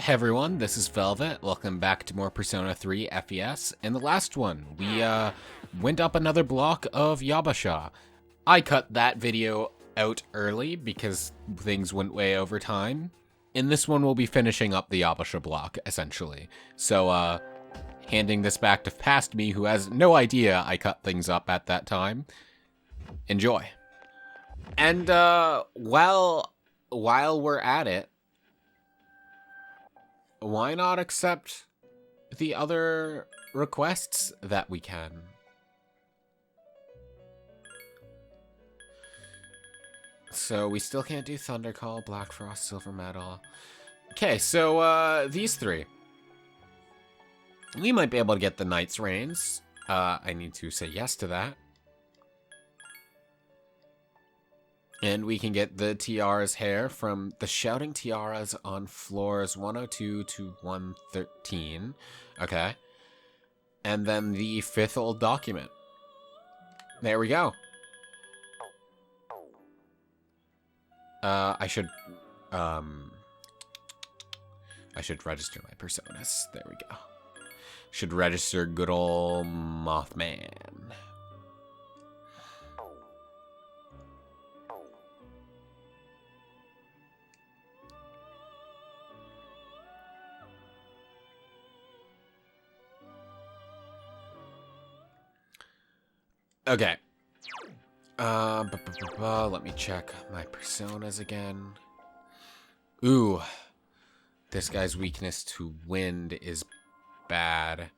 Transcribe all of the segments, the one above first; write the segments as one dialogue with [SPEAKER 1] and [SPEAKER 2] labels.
[SPEAKER 1] Hey everyone, this is Velvet. Welcome back to more Persona 3 FES. In the last one, we went up another block of Yabbashah. I cut that video out early because things went way over time. In this one, we'll be finishing up the Yabbashah block, essentially. So, handing this back to past me, who has no idea I cut things up at that time. Enjoy. And, while we're at it, why not accept the other requests that we can? So we still can't do Thundercall, Black Frost, Silver Metal. Okay, so these three. We might be able to get the Knight's Reigns. I need to say yes to that. And we can get the Tiara's hair from the Shouting Tiaras on floors 102 to 113. Okay. And then the fifth old document. There we go. I should register my personas. There we go. Should register good old Mothman. Okay. Let me check my personas again. Ooh. This guy's weakness to wind is bad.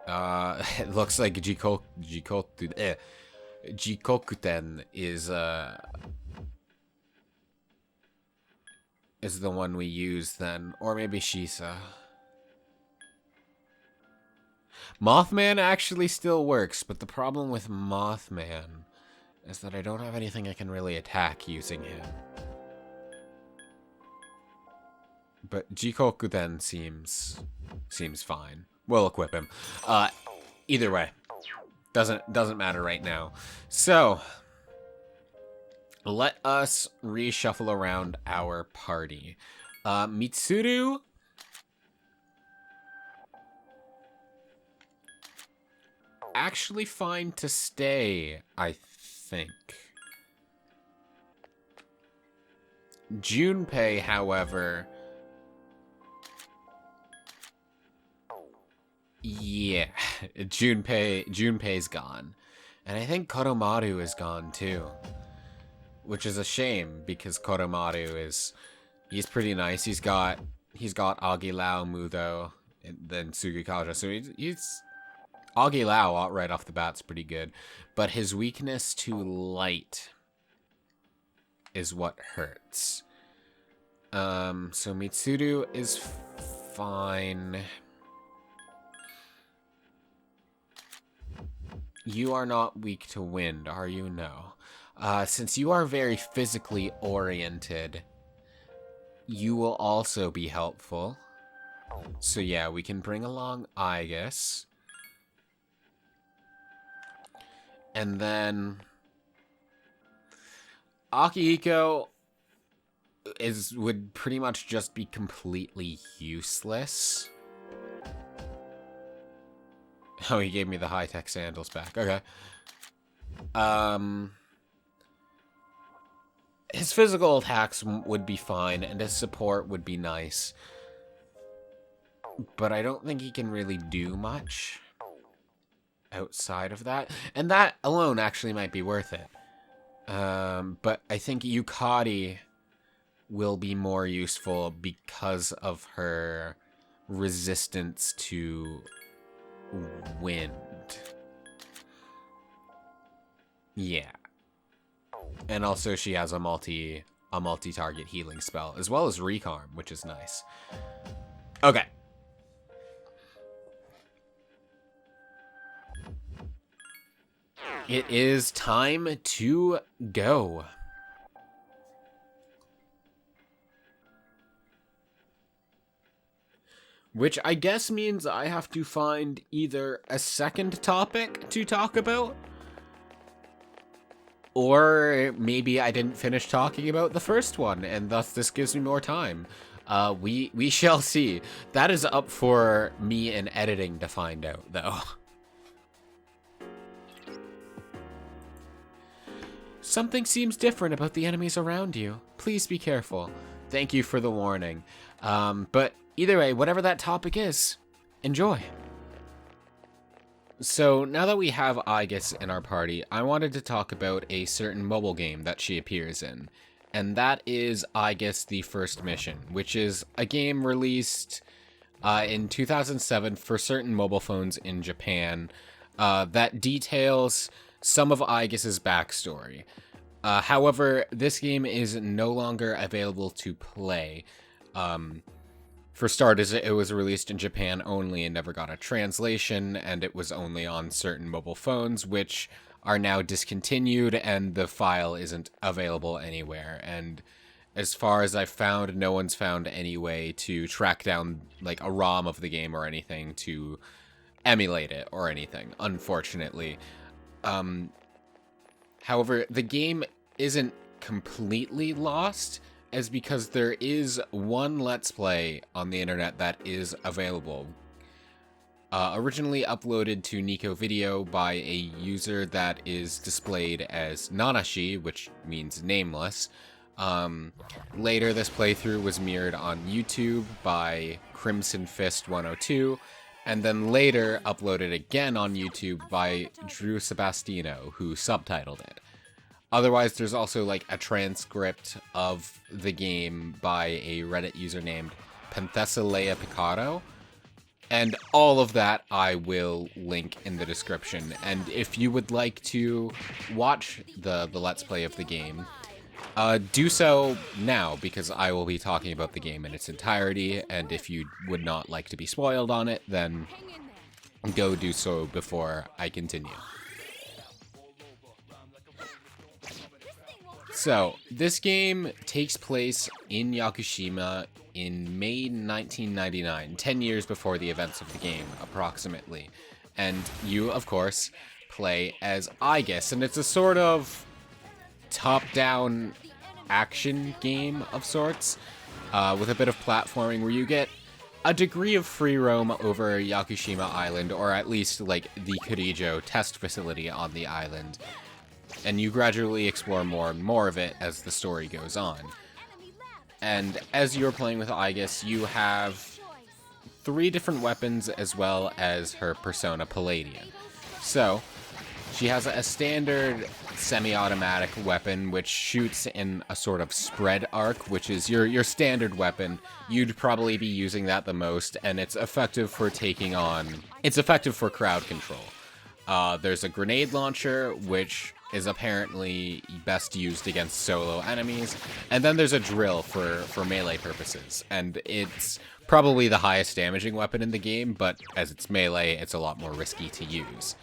[SPEAKER 1] It looks like Jikokuten is the one we use then. Or maybe Shisa. Mothman actually still works, but the problem with Mothman is that I don't have anything I can really attack using him. But Jikokuten seems fine. We'll equip him. Either way, doesn't matter right now. So let us reshuffle around our party. Mitsuru. Actually fine to stay, I think. Junpei, however, yeah, Junpei's gone. And I think Koromaru is gone too. Which is a shame, because Koromaru he's pretty nice. He's got Agilao, Mudo, and then Sugikaja, so he's Agilao right off the bat's pretty good, but his weakness to light is what hurts. So Mitsuru is fine. You are not weak to wind, are you? No. Since you are very physically oriented, you will also be helpful. So yeah, we can bring along Aigis. And then Akihiko would pretty much just be completely useless. Oh, he gave me the high-tech sandals back. Okay. His physical attacks would be fine, and his support would be nice. But I don't think he can really do much outside of that, and that alone actually might be worth it. But I think Yukari will be more useful because of her resistance to wind. Yeah. And also she has a multi-target healing spell, as well as Recarm, which is nice. Okay. It is time to go. Which I guess means I have to find either a second topic to talk about, or maybe I didn't finish talking about the first one, and thus this gives me more time. We shall see. That is up for me in editing to find out, though. Something seems different about the enemies around you. Please be careful. Thank you for the warning. But either way, whatever that topic is, enjoy. So now that we have Aigis in our party, I wanted to talk about a certain mobile game that she appears in. And that is Aigis the First Mission, which is a game released in 2007 for certain mobile phones in Japan that details some of Aigis' backstory. However, this game is no longer available to play. For starters, it was released in Japan only and never got a translation, and it was only on certain mobile phones, which are now discontinued, and the file isn't available anywhere. And as far as I've found, no one's found any way to track down like a ROM of the game or anything to emulate it or anything, unfortunately. However, the game isn't completely lost, as because there is one Let's Play on the internet that is available. Originally uploaded to Nico Video by a user that is displayed as Nanashi, which means nameless. Later, this playthrough was mirrored on YouTube by Crimson Fist 102, and then later uploaded again on YouTube by Drew Sebastino, who subtitled it. Otherwise, there's also like a transcript of the game by a Reddit user named Penthesilea Picaro. And all of that I will link in the description. And if you would like to watch the Let's Play of the game, do so now, because I will be talking about the game in its entirety. And if you would not like to be spoiled on it, then go do so before I continue. So, this game takes place in Yakushima in May 1999, 10 years before the events of the game, approximately. And you, of course, play as Aigis, and it's a sort of top-down action game of sorts, with a bit of platforming where you get a degree of free roam over Yakushima Island, or at least, like, the Korijo test facility on the island. And you gradually explore more and more of it as the story goes on. And as you're playing with Aigis, you have 3 different weapons as well as her persona Palladian. So, she has a standard semi-automatic weapon which shoots in a sort of spread arc, which is your standard weapon. You'd probably be using that the most, and it's effective for it's effective for crowd control. There's a grenade launcher, which is apparently best used against solo enemies, and then there's a drill for melee purposes, and it's probably the highest damaging weapon in the game, but as it's melee, it's a lot more risky to use.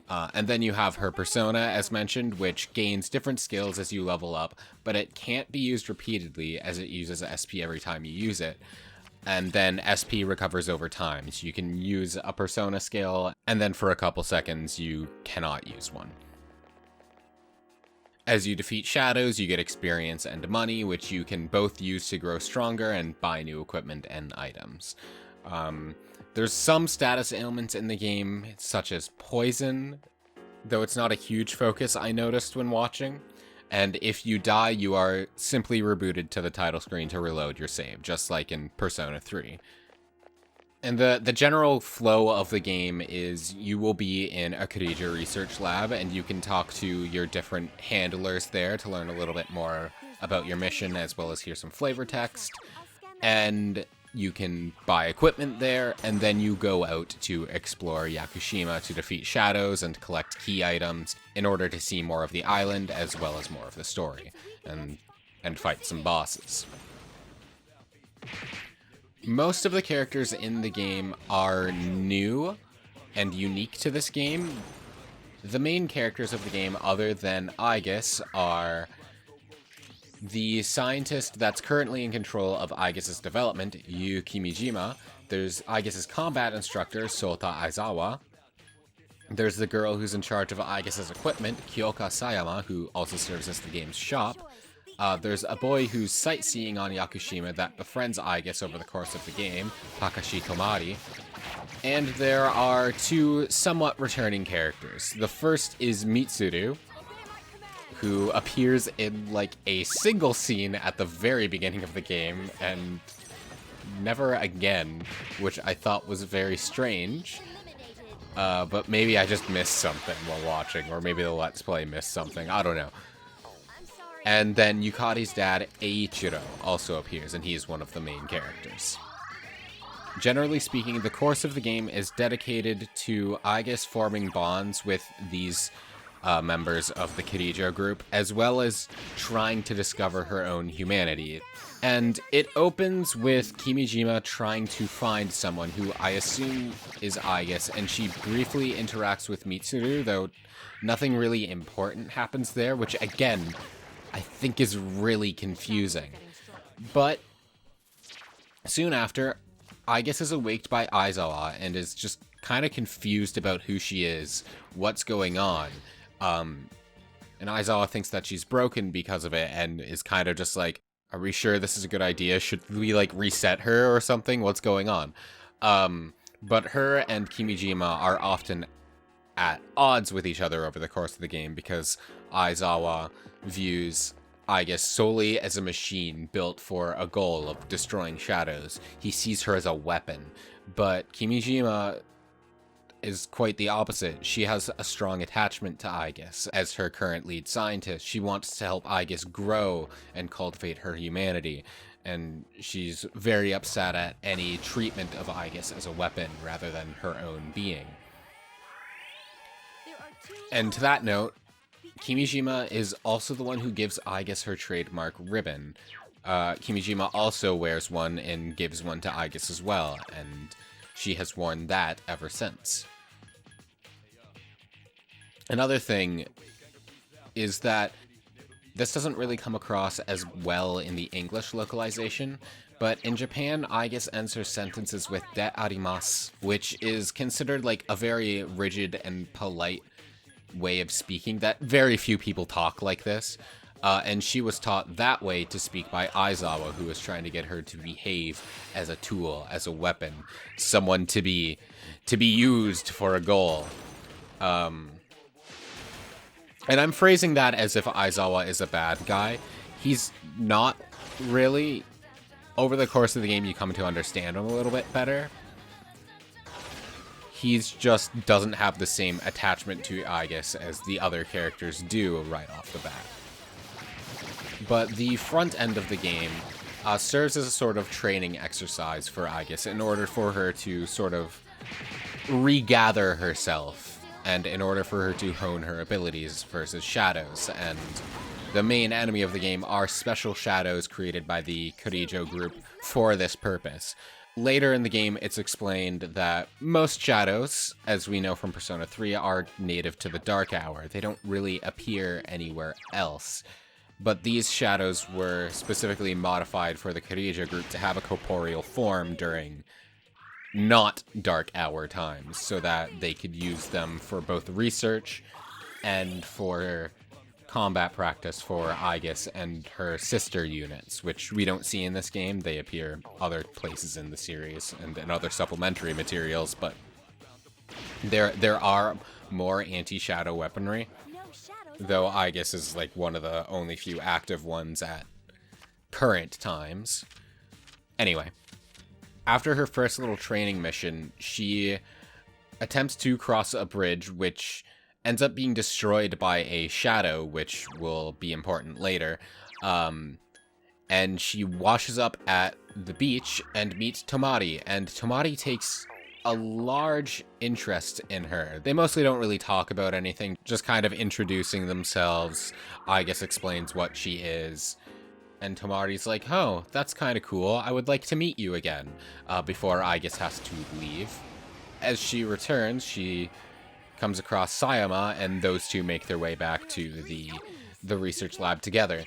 [SPEAKER 1] And then you have her persona, as mentioned, which gains different skills as you level up, but it can't be used repeatedly, as it uses SP every time you use it. And then SP recovers over time, so you can use a persona skill, and then for a couple seconds you cannot use one. As you defeat shadows, you get experience and money, which you can both use to grow stronger and buy new equipment and items. There's some status ailments in the game, such as poison, though it's not a huge focus I noticed when watching. And if you die, you are simply rebooted to the title screen to reload your save, just like in Persona 3. And the general flow of the game is you will be in a Korijo research lab, and you can talk to your different handlers there to learn a little bit more about your mission, as well as hear some flavor text. And you can buy equipment there, and then you go out to explore Yakushima to defeat shadows and collect key items in order to see more of the island, as well as more of the story, and fight some bosses. Most of the characters in the game are new and unique to this game. The main characters of the game, other than Aigis, are the scientist that's currently in control of Aigis' development, Yu Kimijima. There's Aigis' combat instructor, Sota Aizawa. There's the girl who's in charge of Aigis' equipment, Kyoka Sayama, who also serves as the game's shop. there's a boy who's sightseeing on Yakushima that befriends Aigis over the course of the game, Takashi Tomari. And there are two somewhat returning characters. The first is Mitsuru, who appears in like a single scene at the very beginning of the game and never again, which I thought was very strange. But maybe I just missed something while watching, or maybe the Let's Play missed something, I don't know. And then Yukari's dad, Eiichiro, also appears, and he's one of the main characters. Generally speaking, the course of the game is dedicated to Aigis forming bonds with these members of the Kirijo group, as well as trying to discover her own humanity. And it opens with Kimijima trying to find someone who I assume is Aigis, and she briefly interacts with Mitsuru, though nothing really important happens there, which again, I think is really confusing. But soon after, Aigis is awaked by Aizawa and is just kind of confused about who she is, what's going on. And Aizawa thinks that she's broken because of it and is kind of just like, are we sure this is a good idea? Should we like reset her or something? What's going on? But her and Kimijima are often at odds with each other over the course of the game because Aizawa views Aigis solely as a machine built for a goal of destroying shadows. He sees her as a weapon, but Kimijima is quite the opposite. She has a strong attachment to Aigis. As her current lead scientist, she wants to help Aigis grow and cultivate her humanity, and she's very upset at any treatment of Aigis as a weapon rather than her own being. And to that note, Kimijima is also the one who gives Aigis her trademark ribbon. Kimijima also wears one and gives one to Aigis as well, and she has worn that ever since. Another thing is that this doesn't really come across as well in the English localization, but in Japan, Aigis ends her sentences with "de arimasu," which is considered like a very rigid and polite way of speaking, that very few people talk like this. And she was taught that way to speak by Aizawa, who was trying to get her to behave as a tool, as a weapon, someone to be used for a goal. And I'm phrasing that as if Aizawa is a bad guy. He's not really. Over the course of the game, you come to understand him a little bit better. He's just doesn't have the same attachment to Aigis as the other characters do right off the bat. But the front end of the game serves as a sort of training exercise for Aigis in order for her to sort of regather herself and in order for her to hone her abilities versus shadows. And the main enemy of the game are special shadows created by the Kirijo group for this purpose. Later in the game, it's explained that most shadows, as we know from Persona 3, are native to the Dark Hour. They don't really appear anywhere else. But these shadows were specifically modified for the Kirijo group to have a corporeal form during not Dark Hour times, so that they could use them for both research and for combat practice for Aigis and her sister units, which we don't see in this game. They appear other places in the series and in other supplementary materials, but there are more anti-shadow weaponry, though Aigis is like one of the only few active ones at current times. Anyway, after her first little training mission, she attempts to cross a bridge, which ends up being destroyed by a shadow, which will be important later. And she washes up at the beach and meets Tomari, and Tomari takes a large interest in her. They mostly don't really talk about anything, just kind of introducing themselves. Aigis explains what she is, and Tomari's like, oh, that's kind of cool. I would like to meet you again, before Aigis has to leave. As she returns, she comes across Sayama, and those two make their way back to the research lab together.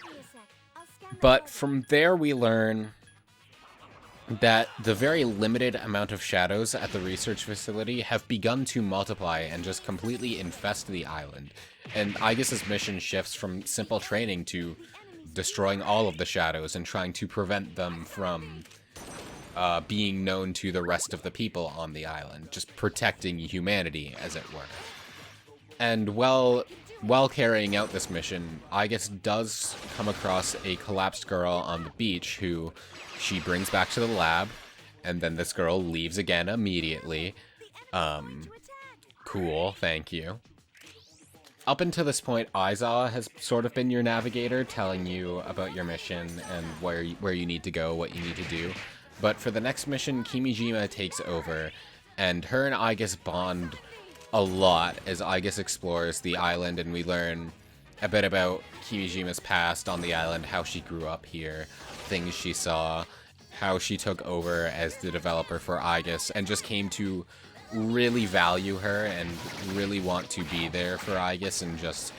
[SPEAKER 1] But from there we learn that the very limited amount of shadows at the research facility have begun to multiply and just completely infest the island. And Aigis' mission shifts from simple training to destroying all of the shadows and trying to prevent them from being known to the rest of the people on the island, just protecting humanity, as it were. And while carrying out this mission, Aigis does come across a collapsed girl on the beach who she brings back to the lab, and then this girl leaves again immediately. Cool, thank you. Up until this point, Aizawa has sort of been your navigator, telling you about your mission and where you need to go, what you need to do. But for the next mission, Kimijima takes over, and her and Aigis bond a lot as Aigis explores the island, and we learn a bit about Kimijima's past on the island, how she grew up here, things she saw, how she took over as the developer for Aigis, and just came to really value her and really want to be there for Aigis and just,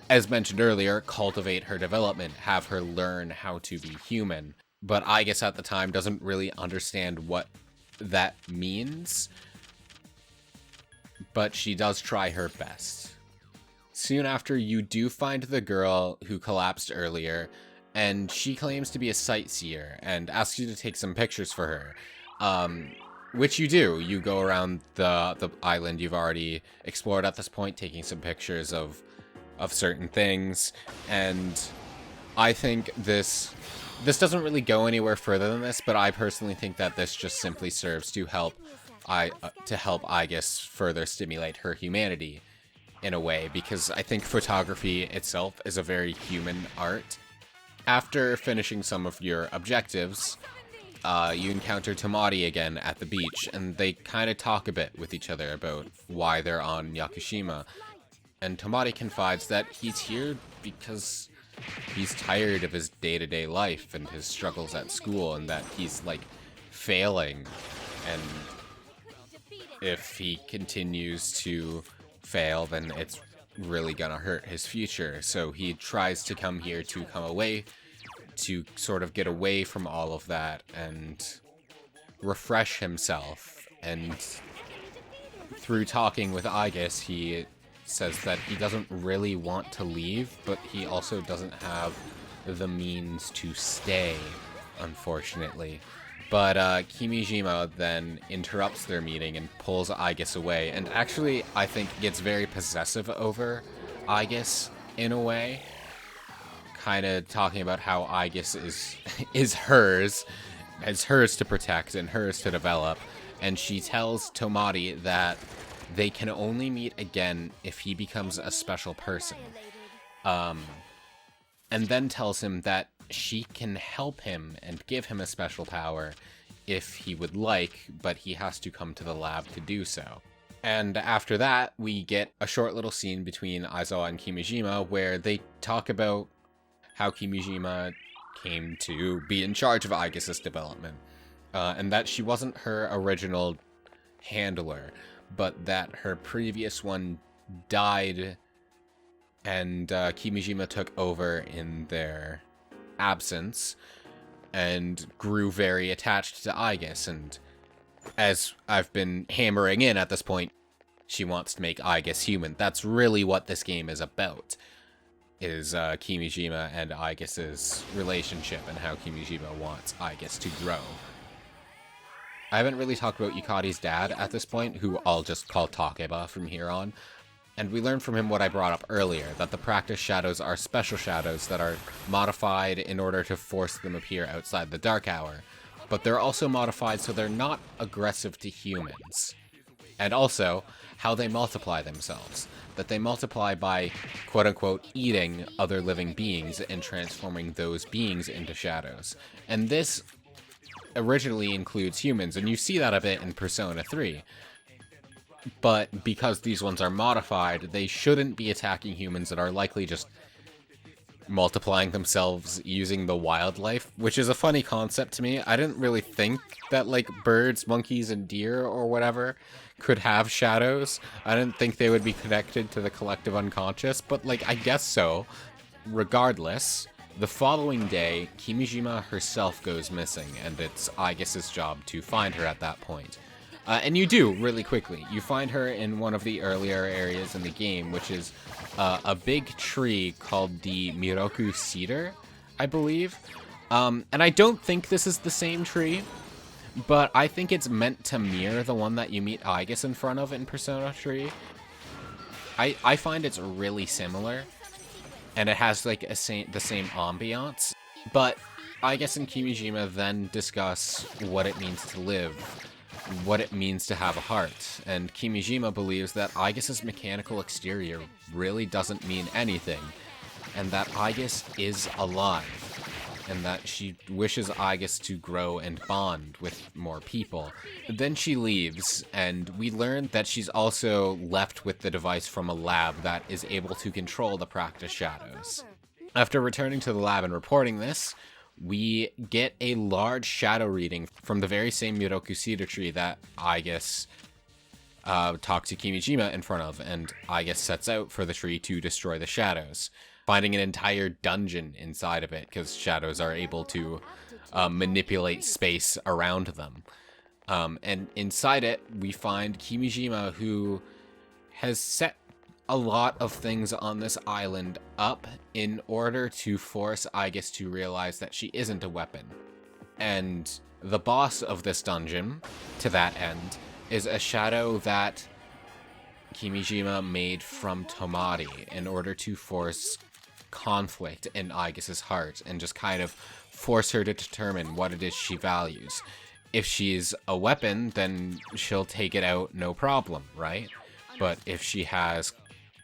[SPEAKER 1] as mentioned earlier, cultivate her development, have her learn how to be human. But Aigis at the time doesn't really understand what that means, but she does try her best. Soon after, you do find the girl who collapsed earlier, and she claims to be a sightseer and asks you to take some pictures for her. Which you do. You go around the island you've already explored at this point, taking some pictures of certain things, and I think this doesn't really go anywhere further than this, but I personally think that this just simply serves to help Aigis further stimulate her humanity in a way, because I think photography itself is a very human art. After finishing some of your objectives, you encounter Tomari again at the beach, and they kind of talk a bit with each other about why they're on Yakushima. And Tomari confides that he's here because he's tired of his day-to-day life and his struggles at school, and that he's, like, failing. And if he continues to fail, then it's really gonna hurt his future. So he tries to come here to come away, to sort of get away from all of that and refresh himself. And through talking with Aigis, he says that he doesn't really want to leave, but he also doesn't have the means to stay, unfortunately. But Kimijima then interrupts their meeting and pulls Aigis away, and actually, I think, gets very possessive over Aigis in a way. Kind of talking about how Aigis is hers to protect and hers to develop, and she tells Tomari that they can only meet again if he becomes a special person. And then tells him that she can help him and give him a special power if he would like, but he has to come to the lab to do so. And after that, we get a short little scene between Aizawa and Kimijima where they talk about how Kimijima came to be in charge of Aigis' development, and that she wasn't her original handler, but that her previous one died, and Kimijima took over in their absence and grew very attached to Aigis. And as I've been hammering in at this point, she wants to make Aigis human. That's really what this game is about, is Kimijima and Aigis' relationship and how Kimijima wants Aigis to grow. I haven't really talked about Yukari's dad at this point, who I'll just call Takeba from here on. And we learned from him what I brought up earlier, that the practice shadows are special shadows that are modified in order to force them appear outside the dark hour. But they're also modified so they're not aggressive to humans. And also, how they multiply themselves. That they multiply by, quote-unquote, eating other living beings and transforming those beings into shadows. And this originally includes humans, and you see that a bit in Persona 3. But because these ones are modified, they shouldn't be attacking humans that are likely just multiplying themselves using the wildlife, which is a funny concept to me. I didn't really think that, like, birds, monkeys, and deer or whatever could have shadows. I didn't think they would be connected to the collective unconscious, but, like, I guess so. Regardless, the following day, Kimijima herself goes missing, and it's Aigis' job to find her at that point. And you do, really quickly. You find her in one of the earlier areas in the game, which is a big tree called the Miroku Cedar. I believe. And I don't think this is the same tree, but I think it's meant to mirror the one that you meet Aigis in front of in Persona 3. I find it's really similar, and it has like the same ambiance, but Aigis and Kimijima then discuss what it means to live, what it means to have a heart, and Kimijima believes that Aigis' mechanical exterior really doesn't mean anything, and that Aigis is alive, and that she wishes Aigis to grow and bond with more people. Then she leaves, and we learn that she's also left with the device from a lab that is able to control the practice shadows. After returning to the lab and reporting this, we get a large shadow reading from the very same Miroku cedar tree that Aigis talked to Kimijima in front of, and Aigis sets out for the tree to destroy the shadows, finding an entire dungeon inside of it, because shadows are able to manipulate space around them. And inside it, we find Kimijima, who has set a lot of things on this island up in order to force Aigis to realize that she isn't a weapon. And the boss of this dungeon, to that end, is a shadow that Kimijima made from Tomari in order to force conflict in Aigis' heart and just kind of force her to determine what it is she values. If she's a weapon, then she'll take it out no problem, right? But if she has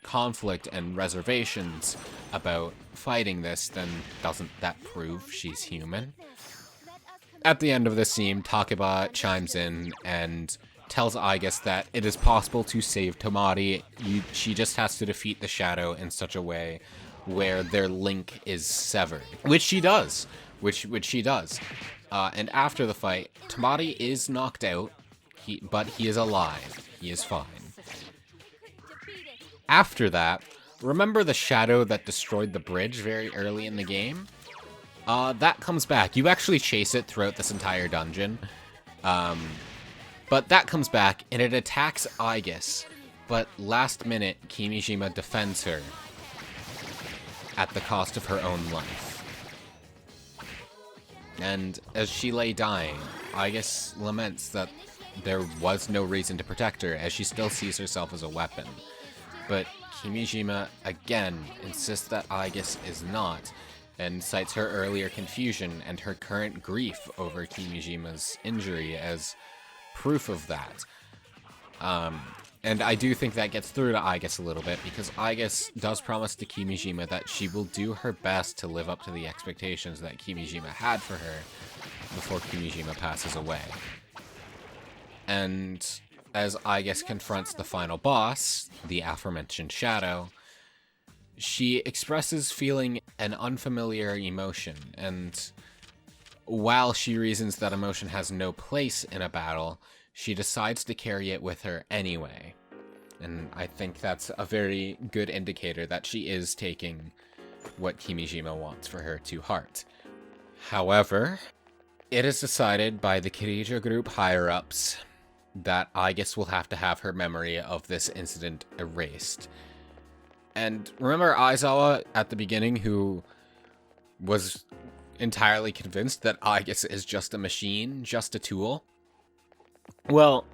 [SPEAKER 1] conflict and reservations about fighting this, then doesn't that prove she's human? At the end of the scene, Takeba chimes in and tells Aigis that it is possible to save Tomari. She just has to defeat the shadow in such a way where their link is severed, which she does. And after the fight, Tomari is knocked out, but he is alive. He is fine. After that, remember the shadow that destroyed the bridge very early in the game? That comes back. You actually chase it throughout this entire dungeon. But that comes back, and it attacks Aigis. But last minute, Kimijima defends her at the cost of her own life. And as she lay dying, Aigis laments that there was no reason to protect her, as she still sees herself as a weapon. But Kimijima again insists that Aigis is not, and cites her earlier confusion and her current grief over Kimijima's injury as proof of that. And I do think that gets through to Aigis a little bit, because Aigis does promise to Kimijima that she will do her best to live up to the expectations that Kimijima had for her before Kimijima passes away. And as Aigis confronts the final boss, the aforementioned shadow, she expresses feeling an unfamiliar emotion, and while she reasons that emotion has no place in a battle, she decides to carry it with her anyway. And I think that's a very good indicator that she is taking what Kimijima wants for her to heart. However, it is decided by the Kirija group higher-ups that Aigis will have to have her memory of this incident erased. And remember Aizawa at the beginning, who was entirely convinced that Aigis is just a machine, just a tool? Well,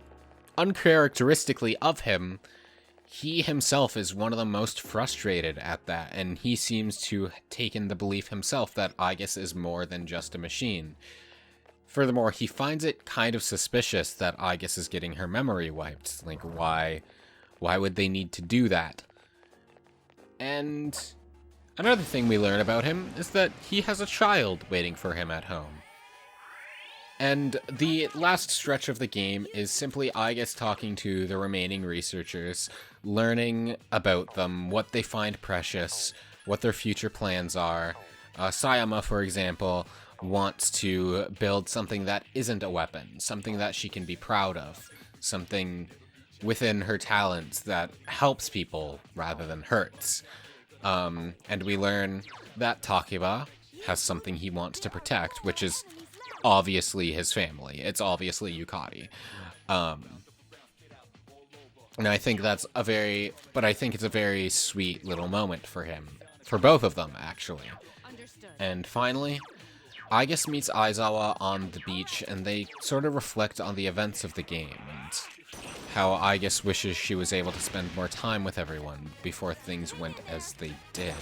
[SPEAKER 1] uncharacteristically of him, he himself is one of the most frustrated at that, and he seems to have taken the belief himself that Aigis is more than just a machine. Furthermore, he finds it kind of suspicious that Aigis is getting her memory wiped. Like, why would they need to do that? And another thing we learn about him is that he has a child waiting for him at home. And the last stretch of the game is simply Aigis talking to the remaining researchers, learning about them, what they find precious, what their future plans are. Sayama, for example, wants to build something that isn't a weapon, something that she can be proud of, something within her talents that helps people rather than hurts. And we learn that Takeba has something he wants to protect, which is obviously his family. It's obviously Yukari. And I think it's a very sweet little moment for him. For both of them, actually. And finally, Aigis meets Aizawa on the beach, and they sort of reflect on the events of the game, and how Aigis wishes she was able to spend more time with everyone before things went as they did.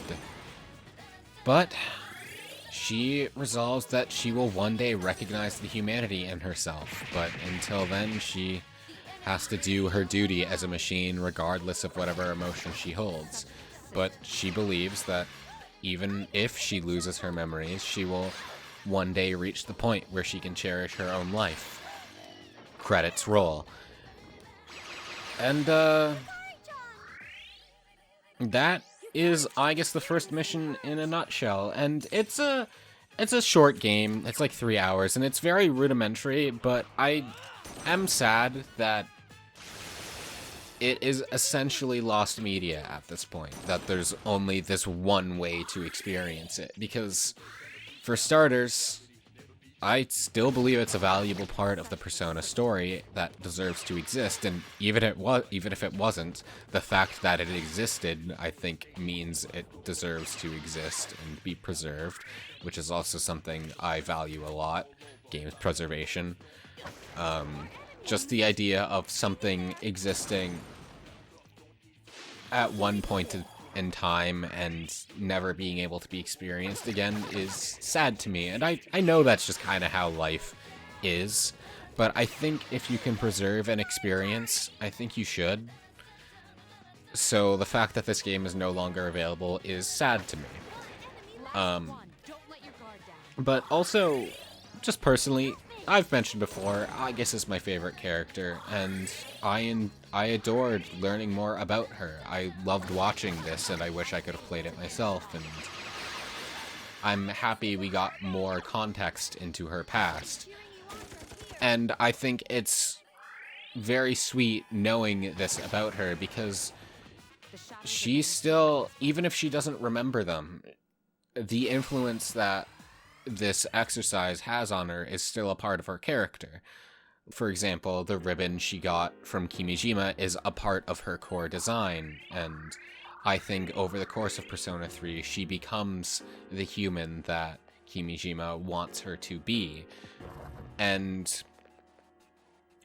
[SPEAKER 1] But she resolves that she will one day recognize the humanity in herself, but until then she has to do her duty as a machine regardless of whatever emotion she holds. But she believes that even if she loses her memories, she will one day reach the point where she can cherish her own life. Credits roll. And, that is, I guess, the first mission in a nutshell. And it's a short game. It's like 3 hours, and it's very rudimentary, but I am sad that it is essentially lost media at this point, that there's only this one way to experience it. Because, for starters, I still believe it's a valuable part of the Persona story that deserves to exist, and even if it wasn't, the fact that it existed, I think, means it deserves to exist and be preserved, which is also something I value a lot, games preservation. Just the idea of something existing at one point in time and never being able to be experienced again is sad to me. And I know that's just kind of how life is, but I think if you can preserve an experience, I think you should. So the fact that this game is no longer available is sad to me. But also, just personally, I've mentioned before, Aigis is my favorite character, and I adored learning more about her. I loved watching this, and I wish I could have played it myself, and I'm happy we got more context into her past. And I think it's very sweet knowing this about her, because she still, even if she doesn't remember them, the influence that this exercise has on her is still a part of her character. For example, the ribbon she got from Kimijima is a part of her core design, and I think over the course of Persona 3, she becomes the human that Kimijima wants her to be. And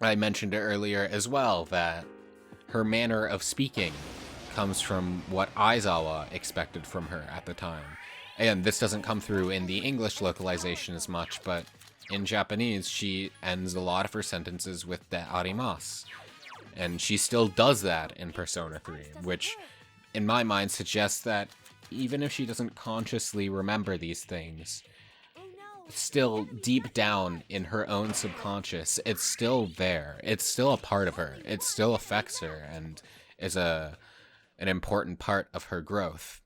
[SPEAKER 1] I mentioned earlier as well that her manner of speaking comes from what Aizawa expected from her at the time. And this doesn't come through in the English localization as much, but in Japanese, she ends a lot of her sentences with de arimasu. And she still does that in Persona 3, which, in my mind, suggests that even if she doesn't consciously remember these things, still deep down in her own subconscious, it's still there. It's still a part of her. It still affects her and is an important part of her growth.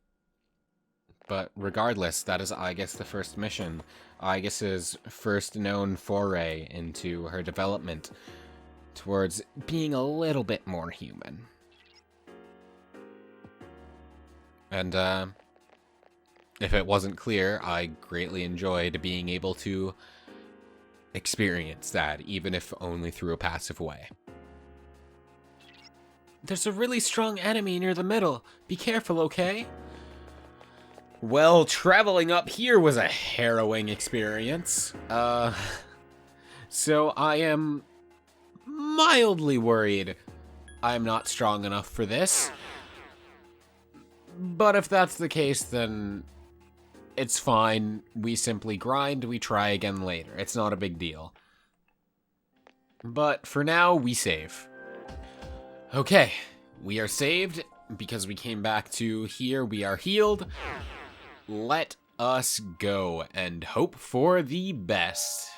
[SPEAKER 1] But regardless, that is Aigis the first mission. Aigis' first known foray into her development towards being a little bit more human. And, if it wasn't clear, I greatly enjoyed being able to experience that, even if only through a passive way. There's a really strong enemy near the middle. Be careful, okay? Well, traveling up here was a harrowing experience. So I am mildly worried I'm not strong enough for this. But if that's the case, then it's fine. We simply grind, we try again later. It's not a big deal. But for now, we save. Okay, we are saved because we came back to here. We are healed. Let us go and hope for the best.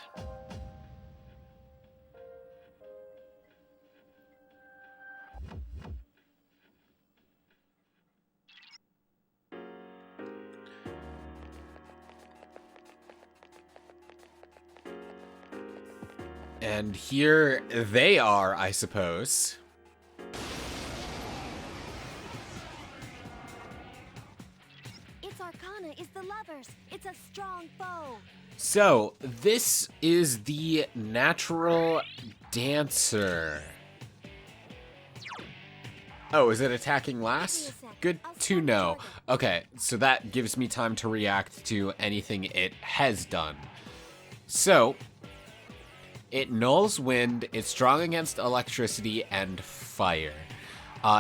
[SPEAKER 1] And here they are, I suppose.
[SPEAKER 2] It's a strong foe.
[SPEAKER 1] So, this is the natural dancer. Oh, is it attacking last? good to know. Okay, so that gives me time to react to anything it has done. So, it nulls wind, it's strong against electricity and fire.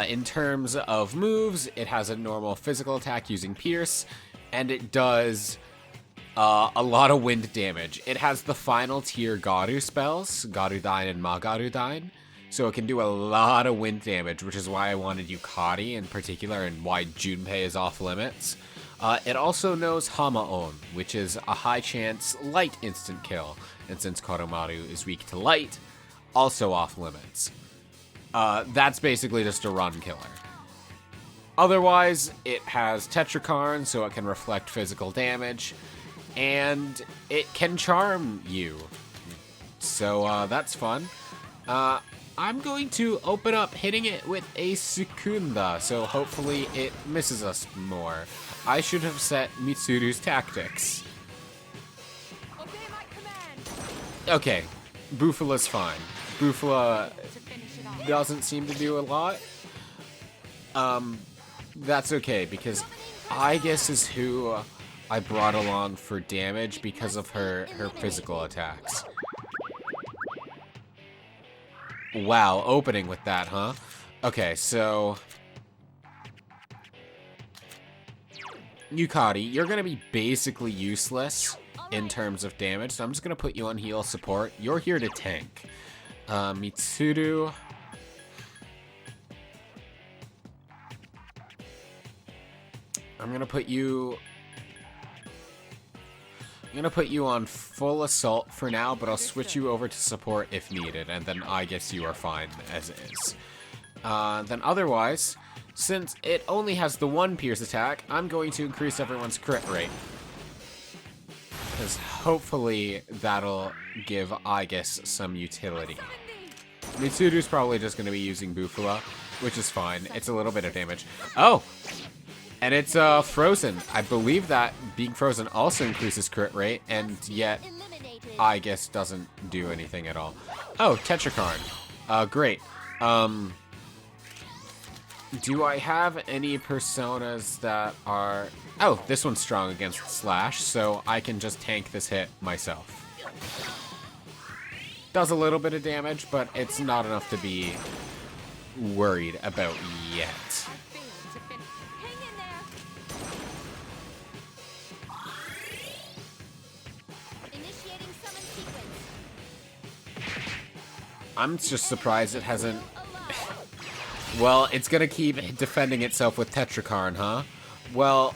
[SPEAKER 1] In terms of moves, it has a normal physical attack using Pierce, and it does a lot of wind damage. It has the final tier Garu spells, Garudyne and Magarudyne, so it can do a lot of wind damage, which is why I wanted Yukari in particular and why Junpei is off limits. It also knows Hamaon, which is a high chance light instant kill, and since Koromaru is weak to light, also off limits. That's basically just a run killer. Otherwise, it has Tetrakarn, so it can reflect physical damage, and it can charm you. So that's fun. I'm going to open up hitting it with a Sukunda, so hopefully it misses us more. I should have set Mitsuru's tactics.
[SPEAKER 2] Obey my command.
[SPEAKER 1] Okay, Bufala's fine. Bufala doesn't seem to do a lot. That's okay, because Aigis is who I brought along for damage because of her physical attacks. Wow, opening with that, huh? Okay, so Yukari, you're gonna be basically useless in terms of damage, so I'm just gonna put you on heal support. You're here to tank. Mitsuru. I'm gonna put you on full assault for now, but I'll switch you over to support if needed, and then I guess you are fine as is. Then otherwise, since it only has the one pierce attack, I'm going to increase everyone's crit rate. Because hopefully that'll give Aigis some utility. Mitsuru's probably just going to be using Bufala, which is fine. It's a little bit of damage. Oh! And it's frozen. I believe that being frozen also increases crit rate, and yet Aigis doesn't do anything at all. Oh, Tetrakarn. Great. Do I have any personas that are... Oh, this one's strong against Slash, so I can just tank this hit myself. Does a little bit of damage, but it's not enough to be worried about yet. I'm just surprised it hasn't... Well, it's gonna keep defending itself with Tetrakarn, huh? Well,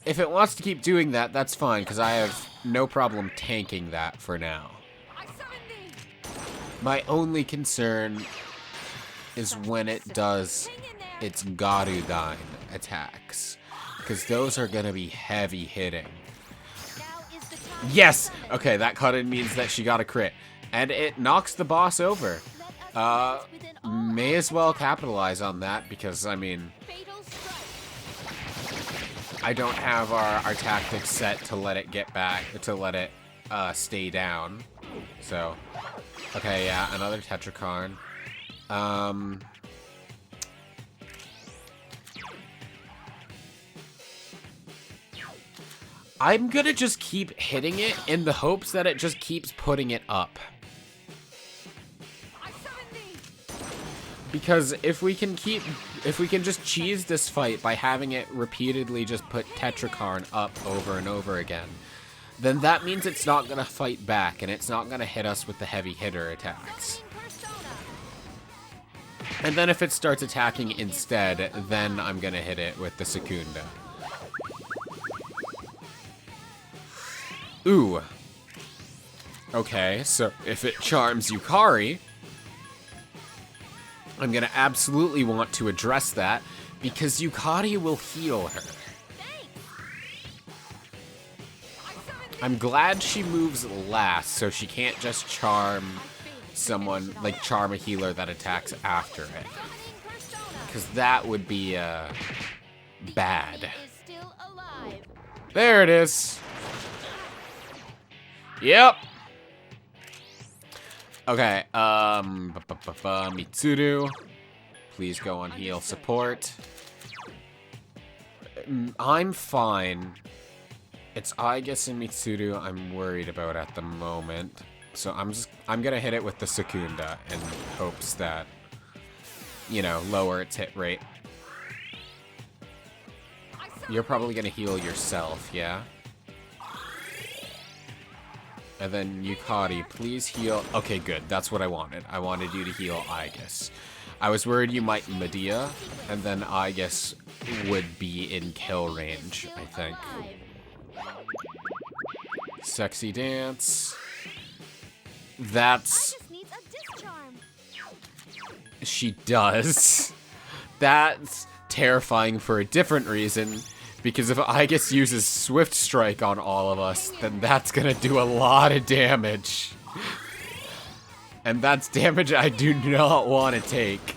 [SPEAKER 1] if it wants to keep doing that, that's fine, because I have no problem tanking that for now. My only concern is when it does its Garudyne attacks, because those are gonna be heavy hitting. Yes! Okay, that cut-in means that she got a crit. And it knocks the boss over. May as well capitalize on that because, I mean, I don't have our tactics set to let it get back, to let it stay down. So, okay, yeah, another Tetrakarn. I'm gonna just keep hitting it in the hopes that it just keeps putting it up. Because if we can just cheese this fight by having it repeatedly just put Tetrakarn up over and over again, then that means it's not gonna fight back and it's not gonna hit us with the heavy hitter attacks. And then if it starts attacking instead, then I'm gonna hit it with the Sukunda. Ooh. Okay, so if it charms Yukari, I'm gonna absolutely want to address that, because Yukari will heal her. I'm glad she moves last, so she can't just charm someone, like charm a healer that attacks after it. Because that would be, bad. There it is. Yep. Okay, Mitsuru, please go on heal support. I'm fine. It's Aigis and Mitsuru I'm worried about at the moment. So I'm gonna hit it with the Secunda in hopes that, you know, lower its hit rate. You're probably gonna heal yourself, yeah? And then Yukari, please heal. Okay, good. That's what I wanted. I wanted you to heal Aigis. I was worried you might Medea, and then Aigis would be in kill range, I think. Sexy dance. That's... She does. That's terrifying for a different reason. Because if Aigis uses Swift Strike on all of us, then that's gonna do a lot of damage. And that's damage I do not want to take.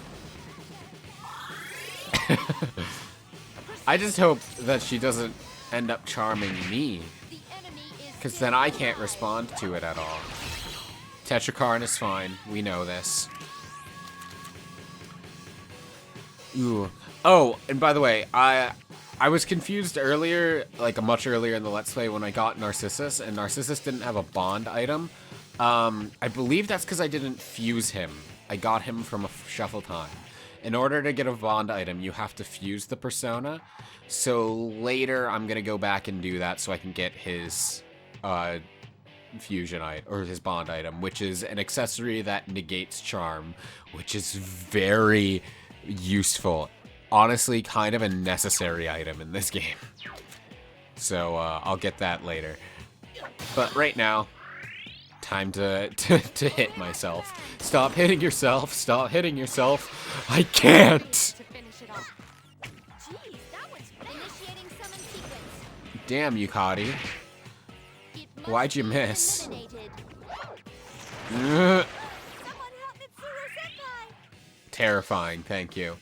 [SPEAKER 1] I just hope that she doesn't end up charming me. Because then I can't respond to it at all. Tetrakarn is fine. We know this. Ooh. Oh, and by the way, I was confused earlier, like much earlier in the Let's Play when I got Narcissus, and Narcissus didn't have a bond item. I believe that's because I didn't fuse him. I got him from a shuffle time. In order to get a bond item, you have to fuse the persona. So later, I'm going to go back and do that so I can get his fusion item, or his bond item, which is an accessory that negates charm, which is very useful. Honestly, kind of a necessary item in this game. So, I'll get that later. But right now, time to hit myself. Stop hitting yourself. Stop hitting yourself. I can't! Damn, Yukari. Why'd you miss? Terrifying, thank you.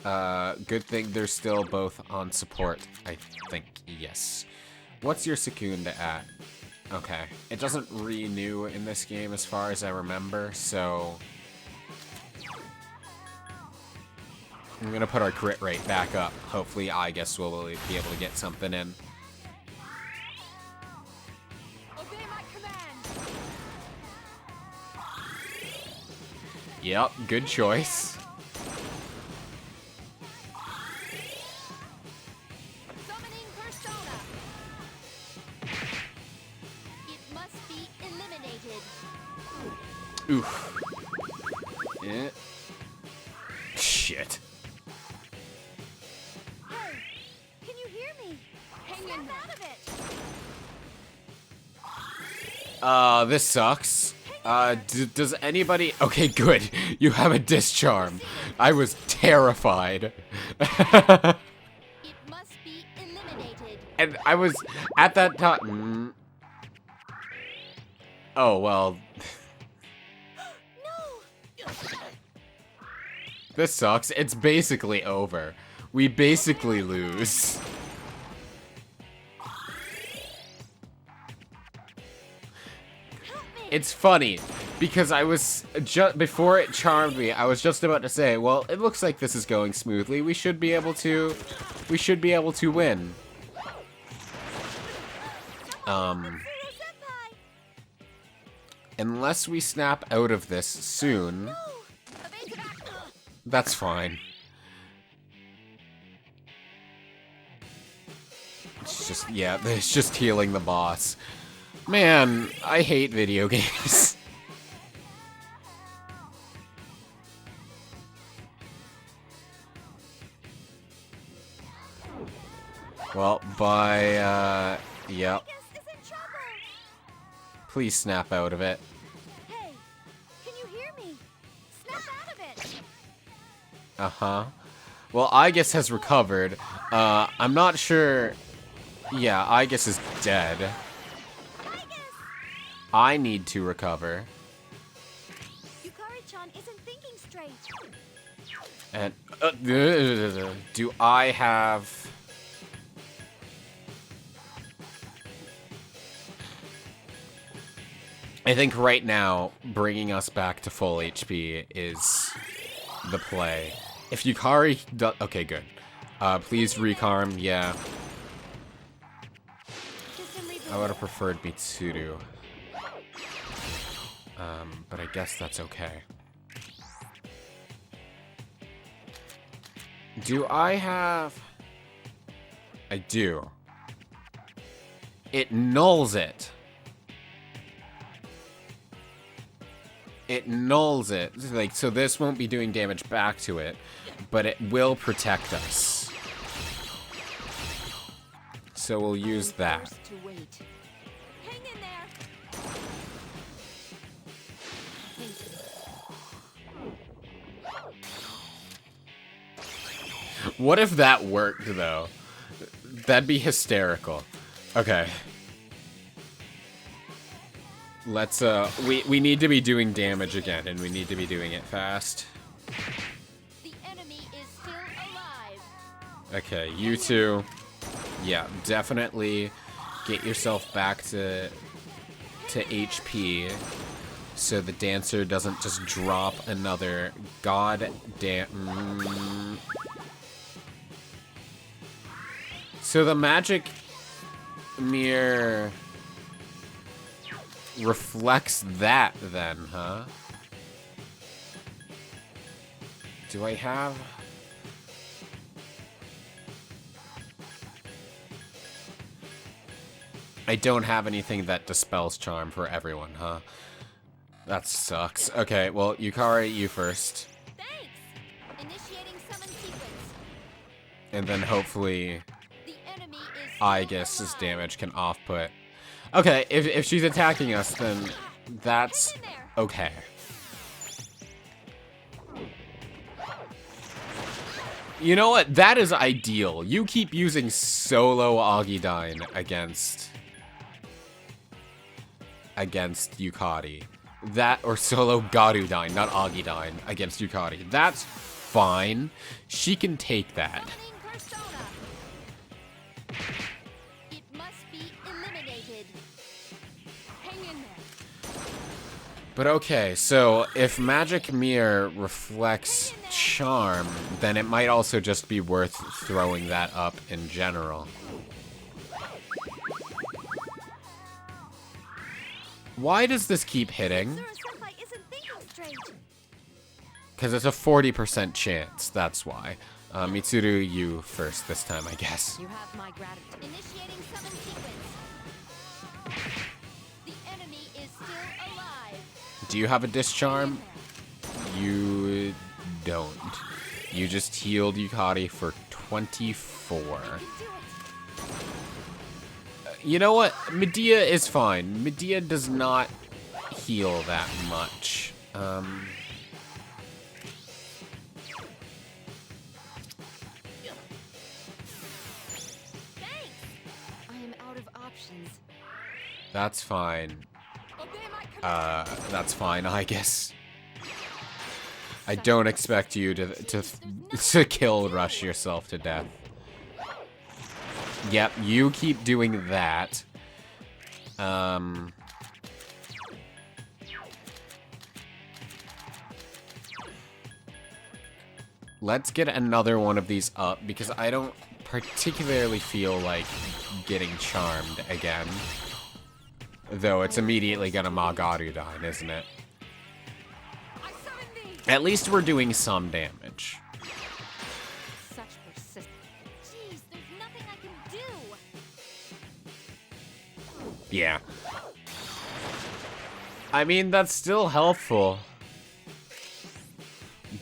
[SPEAKER 1] Good thing they're still both on support, I think, yes. What's your Secunda at? Okay, it doesn't renew in this game as far as I remember, so... I'm gonna put our crit rate back up. Hopefully, Aigis will be able to get something in.
[SPEAKER 2] Obey my command.
[SPEAKER 1] Yep, good choice. Oof. Yeah. Shit.
[SPEAKER 2] Hey, can you hear me? Hang out of it.
[SPEAKER 1] This sucks. Does anybody... Okay, good. You have a discharm. I was terrified.
[SPEAKER 2] It must be eliminated.
[SPEAKER 1] And I was at that time... Oh, well... This sucks. It's basically over. We basically lose. It's funny, because I was just before it charmed me, I was just about to say, well, it looks like this is going smoothly. We should be able to win. Unless we snap out of this soon. That's fine. It's just, yeah, it's just healing the boss. Man, I hate video games. Well, yep. Please snap out of it.
[SPEAKER 2] Hey, can you hear me? Snap out of it.
[SPEAKER 1] Uh-huh. Well, Aigis has recovered. I'm not sure... Yeah, Aigis is dead. I need to recover.
[SPEAKER 2] Yukari-chan isn't thinking straight.
[SPEAKER 1] And... do I have... I think right now, bringing us back to full HP is the play. If Yukari does... Okay, good. Please recarm, yeah.
[SPEAKER 2] System reboot.
[SPEAKER 1] I would have preferred Mitsuru. But I guess that's okay. Do I have... I do. It nulls it. It nulls it. Like, so this won't be doing damage back to it, but it will protect us. So we'll use that.
[SPEAKER 2] Forced to wait. Hang in there.
[SPEAKER 1] What if that worked, though? That'd be hysterical. Okay. Let's, we need to be doing damage again, and we need to be doing it fast.
[SPEAKER 2] The enemy is still alive.
[SPEAKER 1] Okay, you two. Yeah, definitely get yourself back to HP so the dancer doesn't just drop another goddamn... So the magic mirror reflects that then, huh? Do I have... I don't have anything that dispels charm for everyone, huh? That sucks. Okay, well, Yukari, you first.
[SPEAKER 2] Thanks. Initiating summon sequence.
[SPEAKER 1] And then hopefully
[SPEAKER 2] The enemy is still
[SPEAKER 1] Aigis'
[SPEAKER 2] alive.
[SPEAKER 1] damage can off-put. Okay, if she's attacking us, then that's
[SPEAKER 2] Hang in there.
[SPEAKER 1] okay. You know what? That is ideal. You keep using solo Augidine against Yukari. That, or solo Garudine, not Augidine, against Yukari. That's fine. She can take that.
[SPEAKER 2] Summoning persona. It must be eliminated. Hang in there.
[SPEAKER 1] But okay, so if Magic Mirror reflects Charm, then it might also just be worth throwing that up in general. Why does this keep hitting?
[SPEAKER 2] Sir Senpai isn't thinking straight.
[SPEAKER 1] Because it's a 40% chance, that's why. Mitsuru, you first this time, I guess.
[SPEAKER 2] You have my gratitude. Initiating summon sequence. The enemy is still alive.
[SPEAKER 1] Do you have a Discharm? You don't. You just healed Yukari for 24.
[SPEAKER 2] You can do it.
[SPEAKER 1] You know what? Medea is fine. Medea does not heal that much.
[SPEAKER 2] Thanks. I am out of options.
[SPEAKER 1] That's fine.
[SPEAKER 2] Obey my command.
[SPEAKER 1] That's fine, I guess. I don't expect you to kill rush yourself to death. Yep, you keep doing that. Let's get another one of these up, because I don't particularly feel like getting charmed again. Though it's immediately gonna Magarudine, isn't it?
[SPEAKER 2] I summon thee.
[SPEAKER 1] At least we're doing some damage.
[SPEAKER 2] Such persistence. Jeez, there's nothing I can do.
[SPEAKER 1] Yeah. I mean, that's still helpful.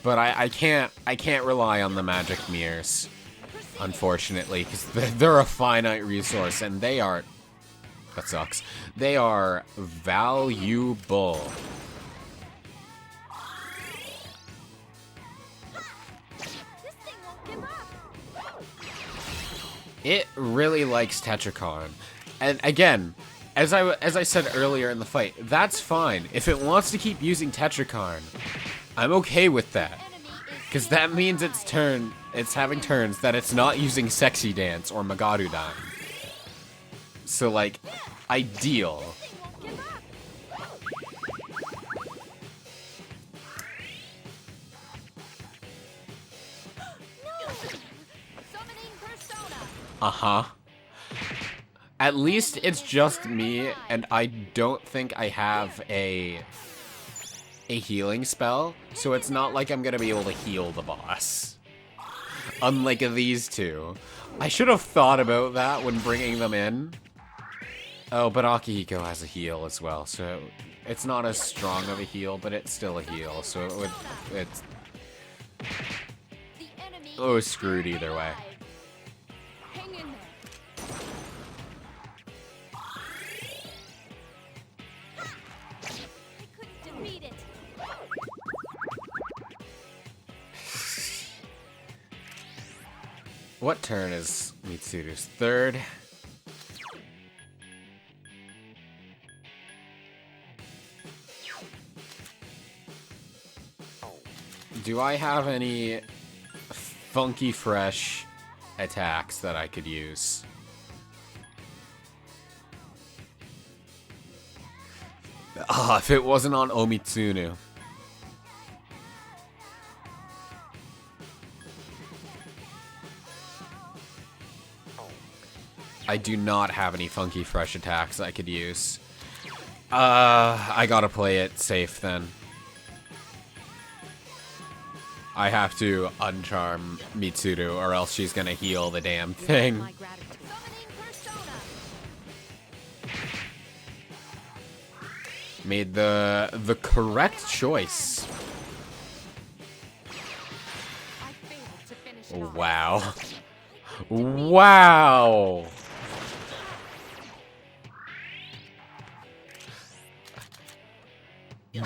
[SPEAKER 1] But I can't rely on the magic mirrors, unfortunately, because they're a finite resource, and they are... That sucks. They are valuable.
[SPEAKER 2] This thing won't give up.
[SPEAKER 1] It really likes Tetrakarn. And again, as I said earlier in the fight, that's fine. If it wants to keep using Tetrakarn, I'm okay with that. Because that means it's having turns that it's not using Sexy Dance or Magarudine. So, like, ideal.
[SPEAKER 2] This thing won't give up. No. Summon
[SPEAKER 1] Uh-huh. At least it's just me, and I don't think I have a healing spell, so it's not like I'm gonna be able to heal the boss. Unlike these two. I should have thought about that when bringing them in. Oh, but Akihiko has a heal as well, so it's not as strong of a heal, but it's still a heal, so it's... Oh, screwed either way. What turn is Mitsuru's? Third. Do I have any funky fresh attacks that I could use? Ah, if it wasn't on Omitsunu. I do not have any funky fresh attacks I could use. I gotta play it safe then. I have to uncharm Mitsuru or else she's gonna heal the damn thing. Made the correct choice. Wow. Wow.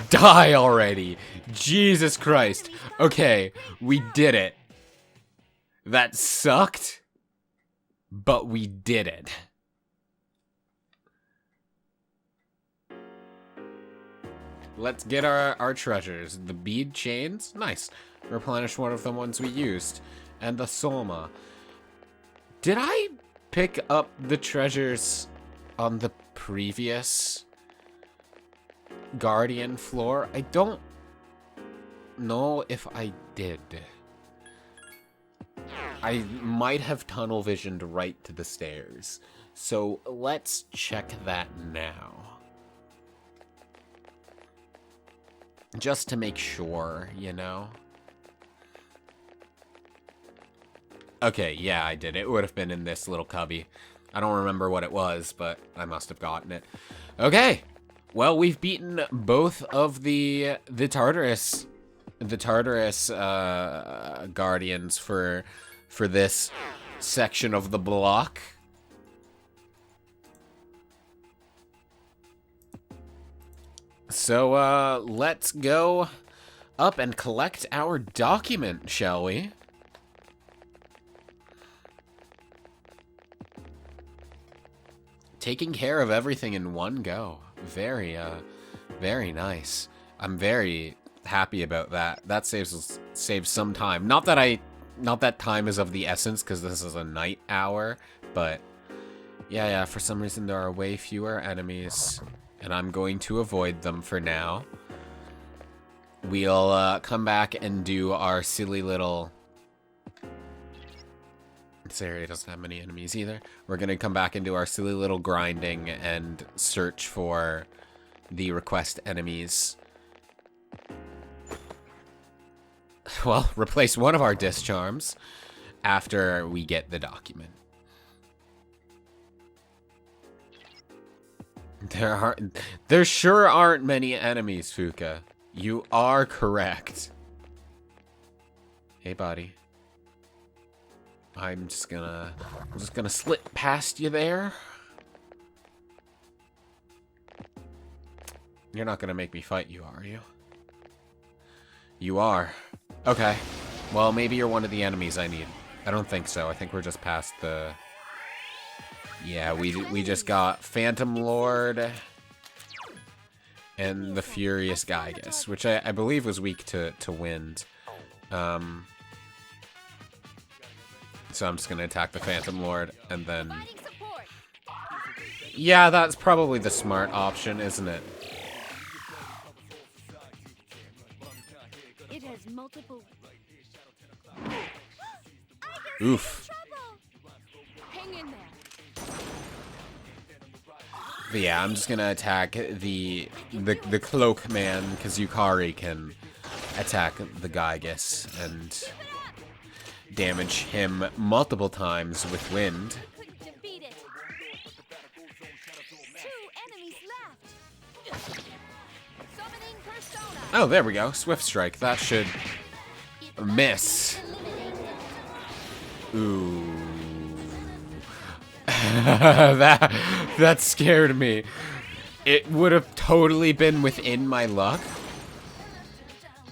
[SPEAKER 1] Die already. Jesus Christ. Okay, we did it. That sucked, but we did it. Let's get our treasures. The bead chains, nice. Replenish one of the ones we used. And the Soma. Did I pick up the treasures on the previous Guardian floor? I don't know if I did. I might have tunnel visioned right to the stairs. So let's check that now. Just to make sure, you know? Okay, yeah, I did. It would have been in this little cubby. I don't remember what it was, but I must have gotten it. Okay! Well, we've beaten both of the Tartarus guardians for this section of the block. So let's go up and collect our document, shall we? Taking care of everything in one go. Very nice. I'm very happy about that. That saves some time. Not that time is of the essence, because this is a night hour, but yeah, for some reason there are way fewer enemies, and I'm going to avoid them for now. We'll come back and do our silly little... This area doesn't have many enemies either. We're going to come back and do our silly little grinding and search for the request enemies. Well, replace one of our discharms after we get the document. There sure aren't many enemies, Fuka. You are correct. Hey, buddy. I'm just gonna slip past you there. You're not gonna make me fight you, are you? You are. Okay. Well, maybe you're one of the enemies I need. I don't think so. I think we're just past the... Yeah, we just got Phantom Lord and the Furious Aigis, which I believe was weak to wind. So I'm just gonna attack the Phantom Lord and then... Yeah, that's probably the smart option, isn't it?
[SPEAKER 2] It has multiple...
[SPEAKER 1] Oof.
[SPEAKER 2] Hang
[SPEAKER 1] But yeah, I'm just gonna attack the cloak man, because Yukari can attack the Aigis and damage him multiple times with wind. Oh, there we go. Swift Strike. That should miss. Ooh. that scared me. It would have totally been within my luck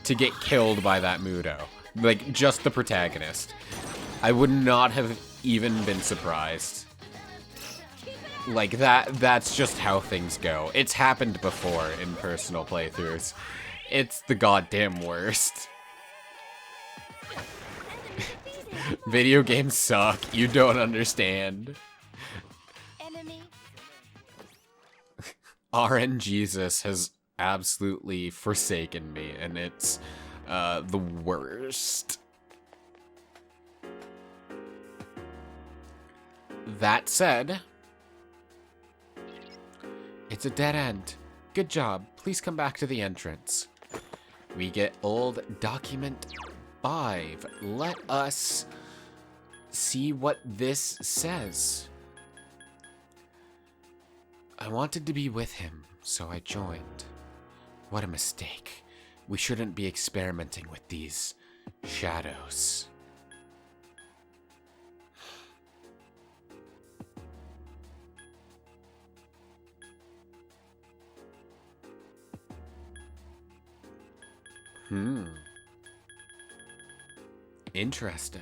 [SPEAKER 1] to get killed by that Mudo. Like, just the protagonist. I would not have even been surprised. Like, that's just how things go. It's happened before in personal playthroughs. It's the goddamn worst. Video games suck. You don't understand. RN Jesus has absolutely forsaken me, and it's the worst. That said, it's a dead end. Good job. Please come back to the entrance. We get old document 5. Let us see what this says. I wanted to be with him, so I joined. What a mistake. We shouldn't be experimenting with these shadows. Interesting.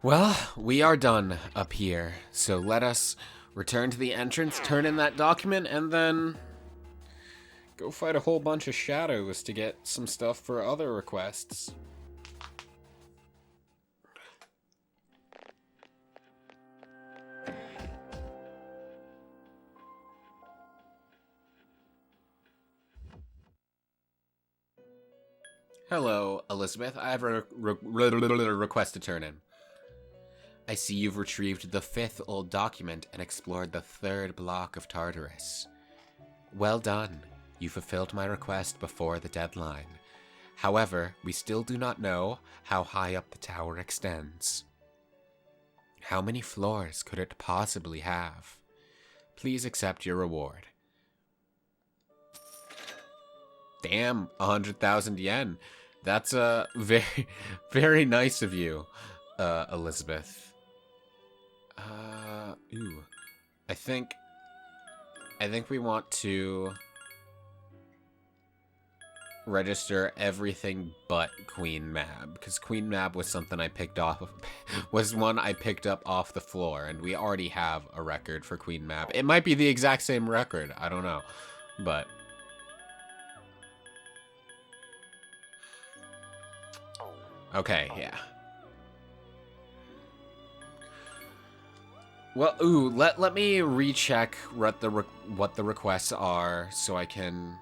[SPEAKER 1] Well, we are done up here, so let us return to the entrance, turn in that document, and then go fight a whole bunch of shadows to get some stuff for other requests. Hello, Elizabeth. I have a request to turn in. I see you've retrieved the 5th old document and explored the 3rd block of Tartarus. Well done. You fulfilled my request before the deadline. However, we still do not know how high up the tower extends. How many floors could it possibly have? Please accept your reward. Damn, 100,000 yen. That's very, very nice of you, Elizabeth. Ooh. I think we want to register everything but Queen Mab, because Queen Mab was something I picked off of, was one I picked up off the floor, and we already have a record for Queen Mab. It might be the exact same record, I don't know, but okay, yeah. Well, ooh, let me recheck what the requests are so I can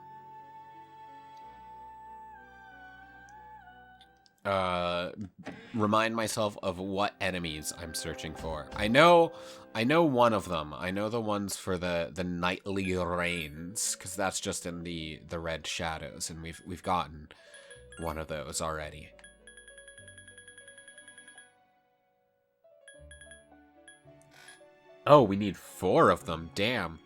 [SPEAKER 1] remind myself of what enemies I'm searching for. I know one of them. I know the ones for the nightly rains, because that's just in the red shadows, and we've gotten one of those already. Oh, we need 4 of them. Damn.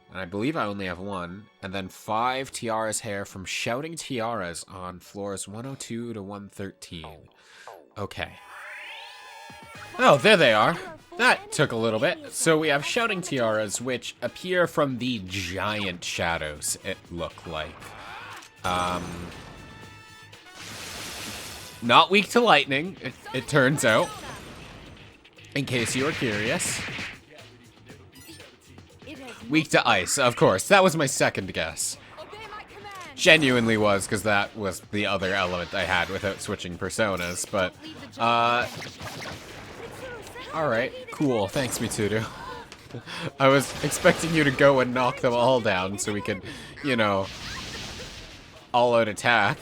[SPEAKER 1] And I believe I only have 1. And then 5 tiaras hair from Shouting Tiaras on floors 102 to 113. Okay. Oh, there they are. That took a little bit. So we have Shouting Tiaras, which appear from the giant shadows, it look like. Not weak to lightning, it turns out. In case you were curious. Weak to ice, of course. That was my second guess. Genuinely was, because that was the other element I had without switching personas, but, alright, cool. Thanks, Mitsuru. I was expecting you to go and knock them all down so we could, you know, all-out attack.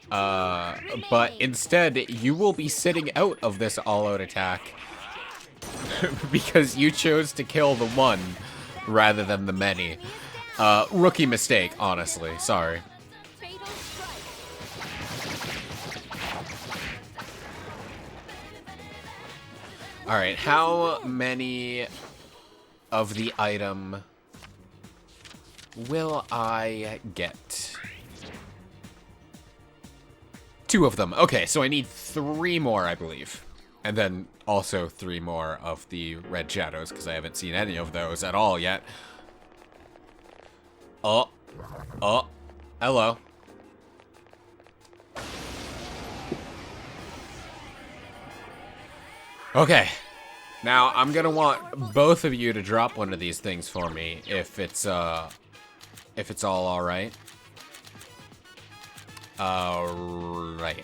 [SPEAKER 1] But instead, you will be sitting out of this all-out attack because you chose to kill the one rather than the many. Rookie mistake, honestly. Sorry.
[SPEAKER 2] Fatal strike.
[SPEAKER 1] Alright, how many of the item will I get? 2 of them. Okay, so I need 3 more, I believe. And then also 3 more of the red shadows, because I haven't seen any of those at all yet. Oh. Oh. Hello. Okay. Now, I'm gonna want both of you to drop one of these things for me, if it's all alright. Right.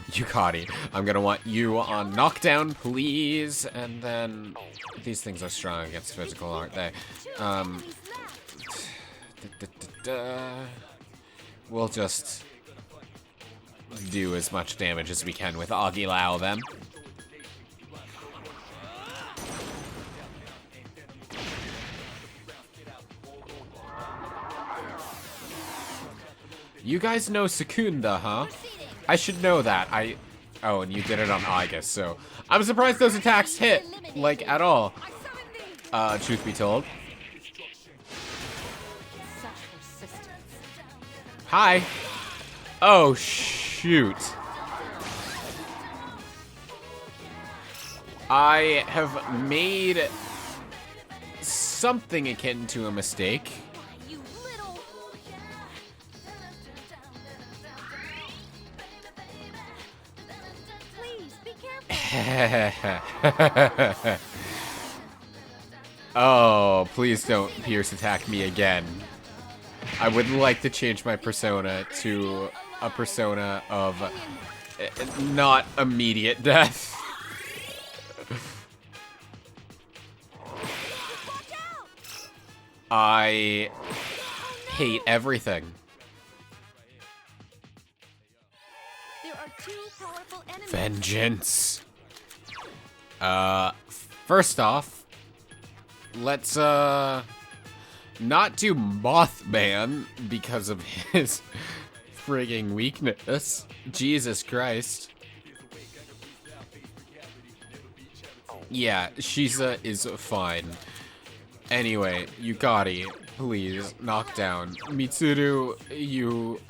[SPEAKER 1] Yukari, I'm gonna want you on knockdown, please, and then these things are strong against physical, aren't they? We'll just do as much damage as we can with Agilao then. You guys know Secunda, huh? I should know that. Oh, and you did it on Aigis, so I'm surprised those attacks hit, like, at all. Truth be told. Hi. Oh, shoot. I have made something akin to a mistake. Oh, please don't Pierce attack me again. I would like to change my persona to a persona of not immediate death. I hate everything.
[SPEAKER 2] There are 2 powerful enemies.
[SPEAKER 1] Vengeance. First off, let's, not do Mothman because of his frigging weakness. Jesus Christ. Yeah, Shiza is fine. Anyway, Yukari, please, knock down. Mitsuru, you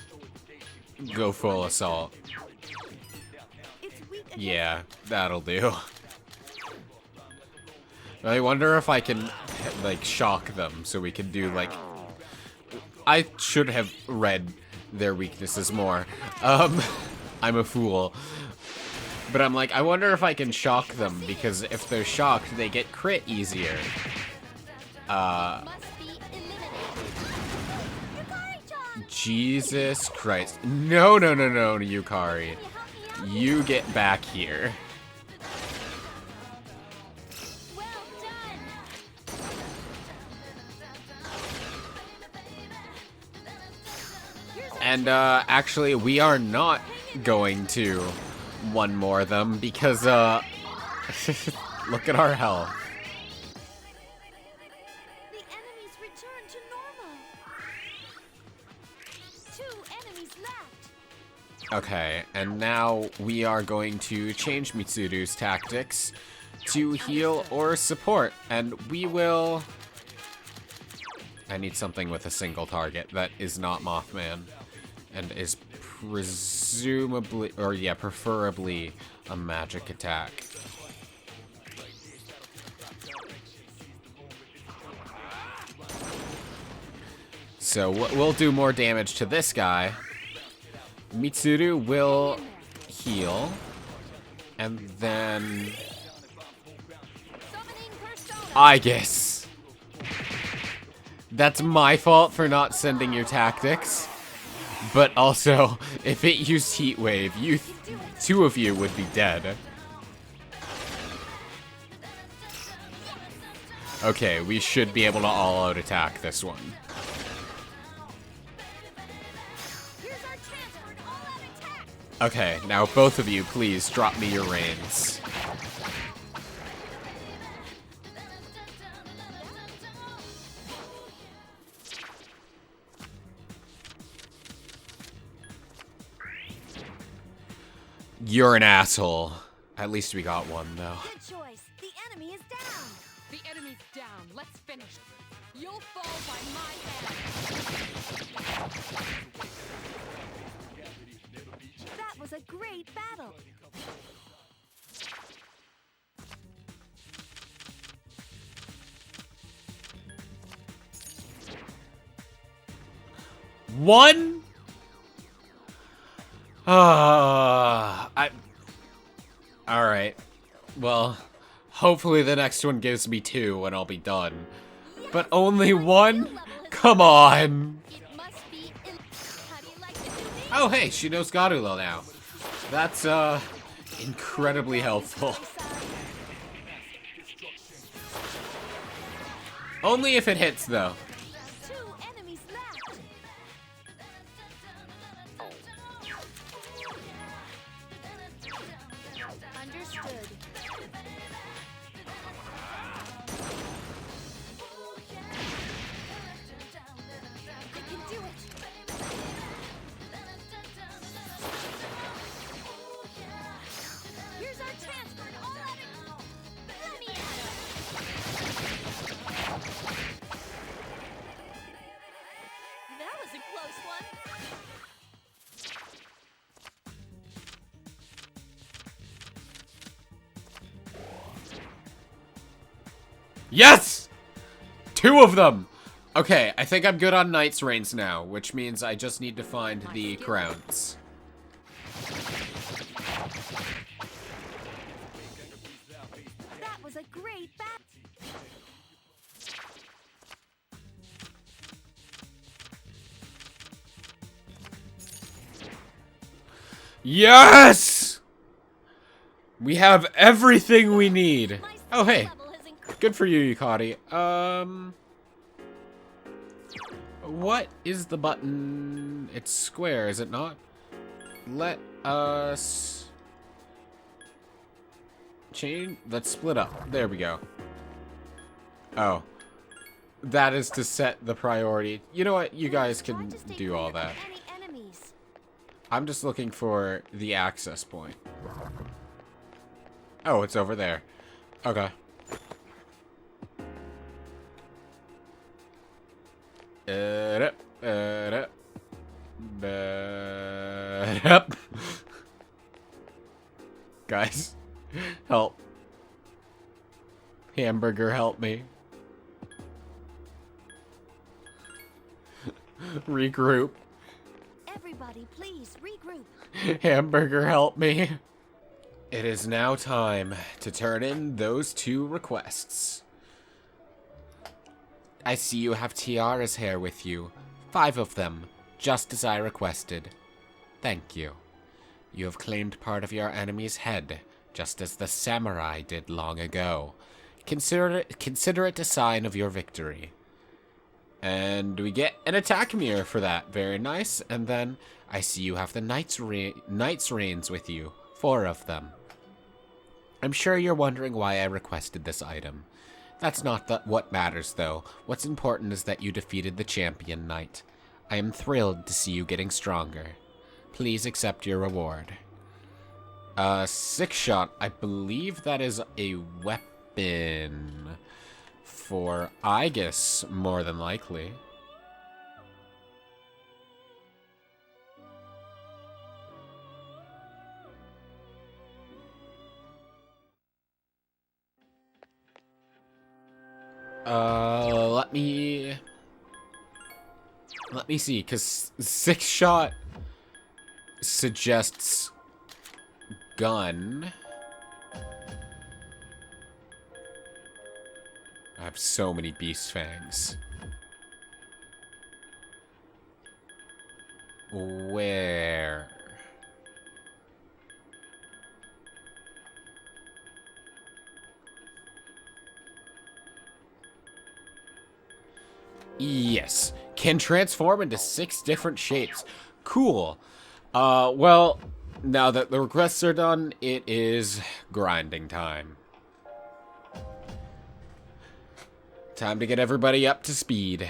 [SPEAKER 1] go full assault. Yeah, that'll do. I wonder if I can, like, shock them so we can do, like... I should have read their weaknesses more. I'm a fool. But I'm like, I wonder if I can shock them, because if they're shocked, they get crit easier. Jesus Christ. No, no, no, no, Yukari. You get back here. And, actually, we are not going to one more them because, look at our health.
[SPEAKER 2] The enemies return to normal. 2 enemies left.
[SPEAKER 1] Okay, and now we are going to change Mitsuru's tactics to heal or support, and we will... I need something with a single target that is not Mothman. And is presumably, or yeah, preferably a magic attack. So we'll do more damage to this guy. Mitsuru will heal. And then... Aigis. That's my fault for not sending your tactics. But also, if it used Heat Wave, 2 of you would be dead. Okay, we should be able to all-out attack this one. Okay, now both of you, please drop me your reins. You're an asshole. At least we got one, though.
[SPEAKER 2] Good choice. The enemy is down.
[SPEAKER 3] The enemy's down. Let's finish. You'll fall by my hand.
[SPEAKER 2] That was a great battle.
[SPEAKER 1] One? Alright. Well, hopefully the next one gives me 2 and I'll be done. But only 1? Come on!
[SPEAKER 2] It must be in. How do you like the new name?
[SPEAKER 1] Oh, hey, she knows Garulo now. That's, incredibly helpful. Only if it hits, though.
[SPEAKER 2] 2 enemies left. Understood. I can do it. Here's our chance for an all-out. Let me at it. That was a close one.
[SPEAKER 1] Yes! 2 of them! Okay, I think I'm good on Knight's Reigns now, which means I just need to find the crowns.
[SPEAKER 2] That was a great battle.
[SPEAKER 1] Yes! We have everything we need. Oh, hey.
[SPEAKER 2] Level has increased.
[SPEAKER 1] Good for you, Yukari. What is the button? It's square, is it not? Let us change. Let's split up. There we go. Oh. That is to set the priority. You know what? You guys
[SPEAKER 2] Try
[SPEAKER 1] can
[SPEAKER 2] to stay
[SPEAKER 1] do
[SPEAKER 2] clear
[SPEAKER 1] all
[SPEAKER 2] of
[SPEAKER 1] that.
[SPEAKER 2] any enemies.
[SPEAKER 1] I'm just looking for the access point. Oh, it's over there. Okay. Guys, help. Hamburger, help me. Regroup.
[SPEAKER 2] Everybody, please regroup.
[SPEAKER 1] Hamburger, help me. It is now time to turn in those 2 requests. I see you have Tiara's hair with you. 5 of them, just as I requested. Thank you. You have claimed part of your enemy's head, just as the samurai did long ago. Consider it a sign of your victory. And we get an attack mirror for that. Very nice. And then I see you have the Knight's Reins with you. 4 of them. I'm sure you're wondering why I requested this item. That's not what matters, though. What's important is that you defeated the champion knight. I am thrilled to see you getting stronger. Please accept your reward. 6-shot. I believe that is a weapon for Aigis, more than likely. Let me see, because 6-shot suggests gun. I have so many beast fangs. Where? Yes. Can transform into 6 different shapes. Cool. Well, Now that the requests are done, it is grinding time. Time to get everybody up to speed.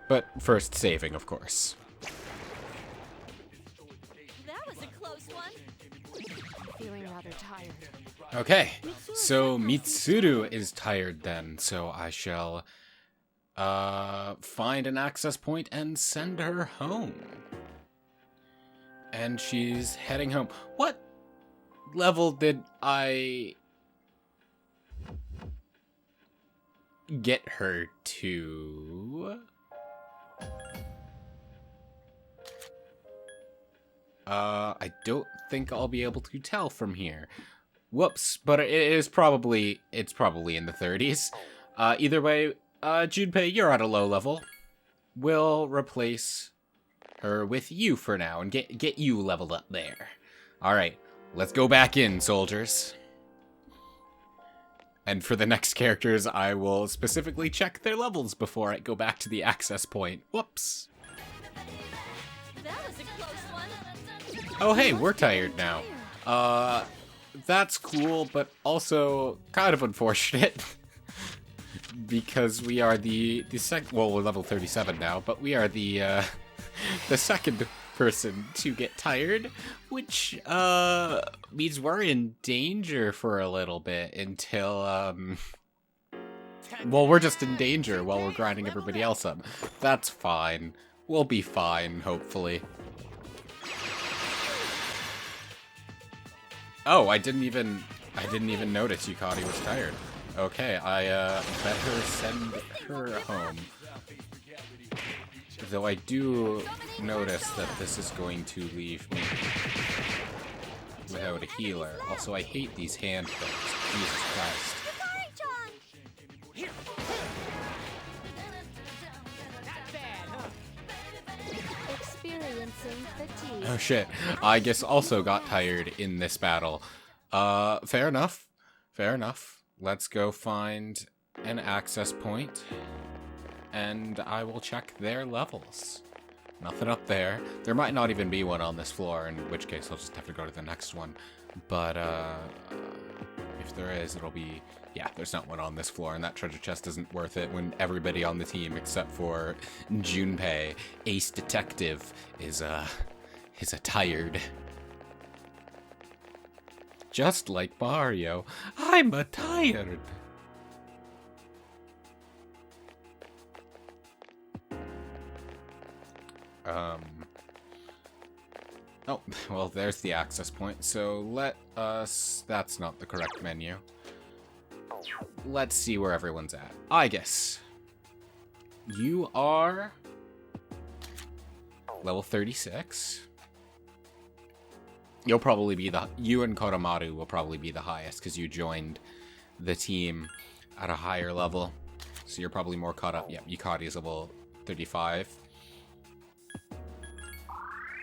[SPEAKER 1] But first saving, of course.
[SPEAKER 2] That was a close one.
[SPEAKER 3] Feeling rather tired.
[SPEAKER 1] Okay, so Mitsuru is tired then, so I shall find an access point and send her home. And she's heading home. What level did I get her to? I don't think I'll be able to tell from here. Whoops, but it's probably in the 30s. Either way, Junpei, you're at a low level. We'll replace her with you for now and get you leveled up there. All right, let's go back in, soldiers. And for the next characters, I will specifically check their levels before I go back to the access point. Whoops.
[SPEAKER 2] That was a close one.
[SPEAKER 1] Oh, hey, we're tired now. That's cool, but also kind of unfortunate. Because we are the second, well, we're level 37 now, but we are the second person to get tired, which means we're in danger for a little bit until well, we're just in danger while we're grinding everybody else up. That's fine. We'll be fine, hopefully. Oh, I didn't even notice Yukari was tired. Okay, I better send her home. Though I do notice that this is going to leave me without a healer. Also, I hate these hand things. Jesus Christ.
[SPEAKER 2] Experiencing fatigue.
[SPEAKER 1] Oh shit, Aigis also got tired in this battle. Fair enough. Fair enough. Let's go find an access point, and I will check their levels. Nothing up there. There might not even be one on this floor, in which case I'll just have to go to the next one. But, if there is, it'll be... Yeah, there's not one on this floor, and that treasure chest isn't worth it when everybody on the team, except for Junpei, Ace Detective, is tired. Just like Mario, I'm a tired. Oh, well, there's the access point, so let us... That's not the correct menu. Let's see where everyone's at. Aigis. You are... level 36. You'll probably be the... You and Koromaru will probably be the highest, because you joined the team at a higher level. So you're probably more caught up. Yeah, Yukari is level 35.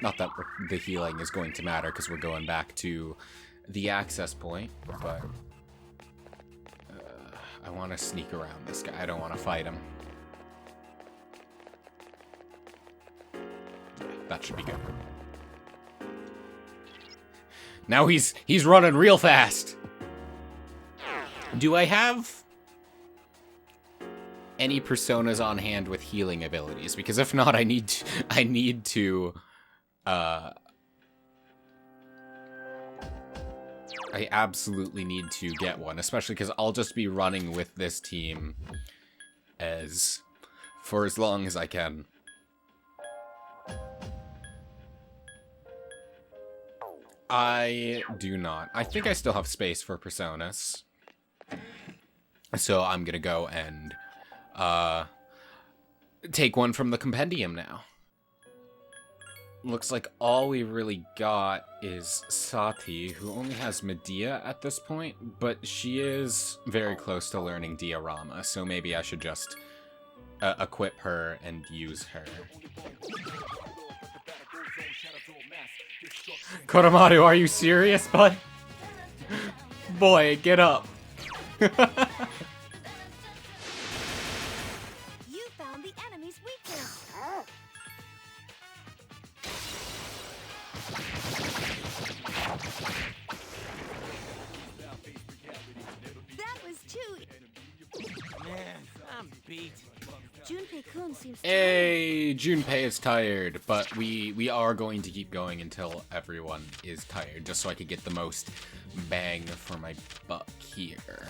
[SPEAKER 1] Not that the healing is going to matter, because we're going back to the access point, but... I want to sneak around this guy. I don't want to fight him. Yeah, that should be good. Now he's running real fast. Do I have any personas on hand with healing abilities? Because if not, I need to I absolutely need to get one, especially because I'll just be running with this team for as long as I can. I do not. I think I still have space for personas. So I'm gonna go and take one from the compendium now. Looks like all we really got is Sati, who only has Medea at this point, but she is very close to learning Diorama, so maybe I should just equip her and use her. Koromaru, are you serious, bud? Boy, get up.
[SPEAKER 2] You found the enemy's weakness.
[SPEAKER 4] I'm beat.
[SPEAKER 2] Junpei-kun seems
[SPEAKER 1] Hey, Junpei is tired, but we are going to keep going until everyone is tired, just so I can get the most bang for my buck here.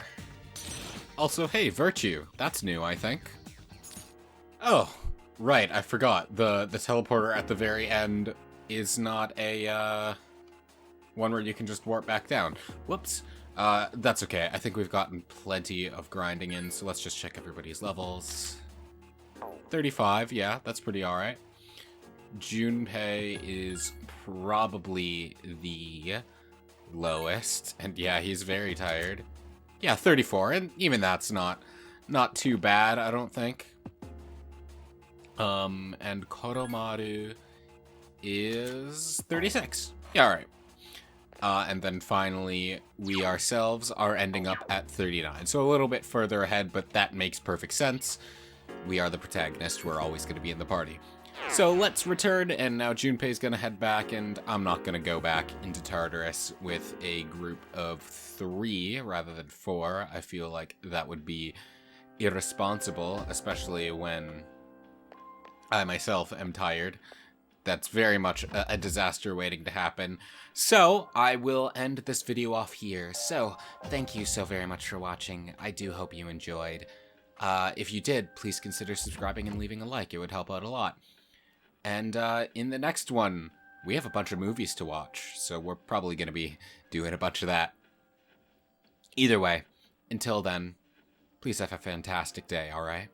[SPEAKER 1] Also, hey, Virtue. That's new, I think. Oh, right, I forgot. The teleporter at the very end is not a, one where you can just warp back down. Whoops. That's okay. I think we've gotten plenty of grinding in, so let's just check everybody's levels. 35, yeah, that's pretty alright. Junpei is probably the lowest, and yeah, he's very tired. Yeah, 34, and even that's not too bad, I don't think. And Koromaru is 36. Yeah, alright. And then finally, we ourselves are ending up at 39. So a little bit further ahead, but that makes perfect sense. We are the protagonist. We're always going to be in the party. So let's return, and now Junpei's going to head back, and I'm not going to go back into Tartarus with a group of 3 rather than 4. I feel like that would be irresponsible, especially when I myself am tired. That's very much a disaster waiting to happen. So, I will end this video off here. So, thank you so very much for watching. I do hope you enjoyed. If you did, please consider subscribing and leaving a like. It would help out a lot. And in the next one, we have a bunch of movies to watch, so we're probably going to be doing a bunch of that. Either way, until then, please have a fantastic day, alright?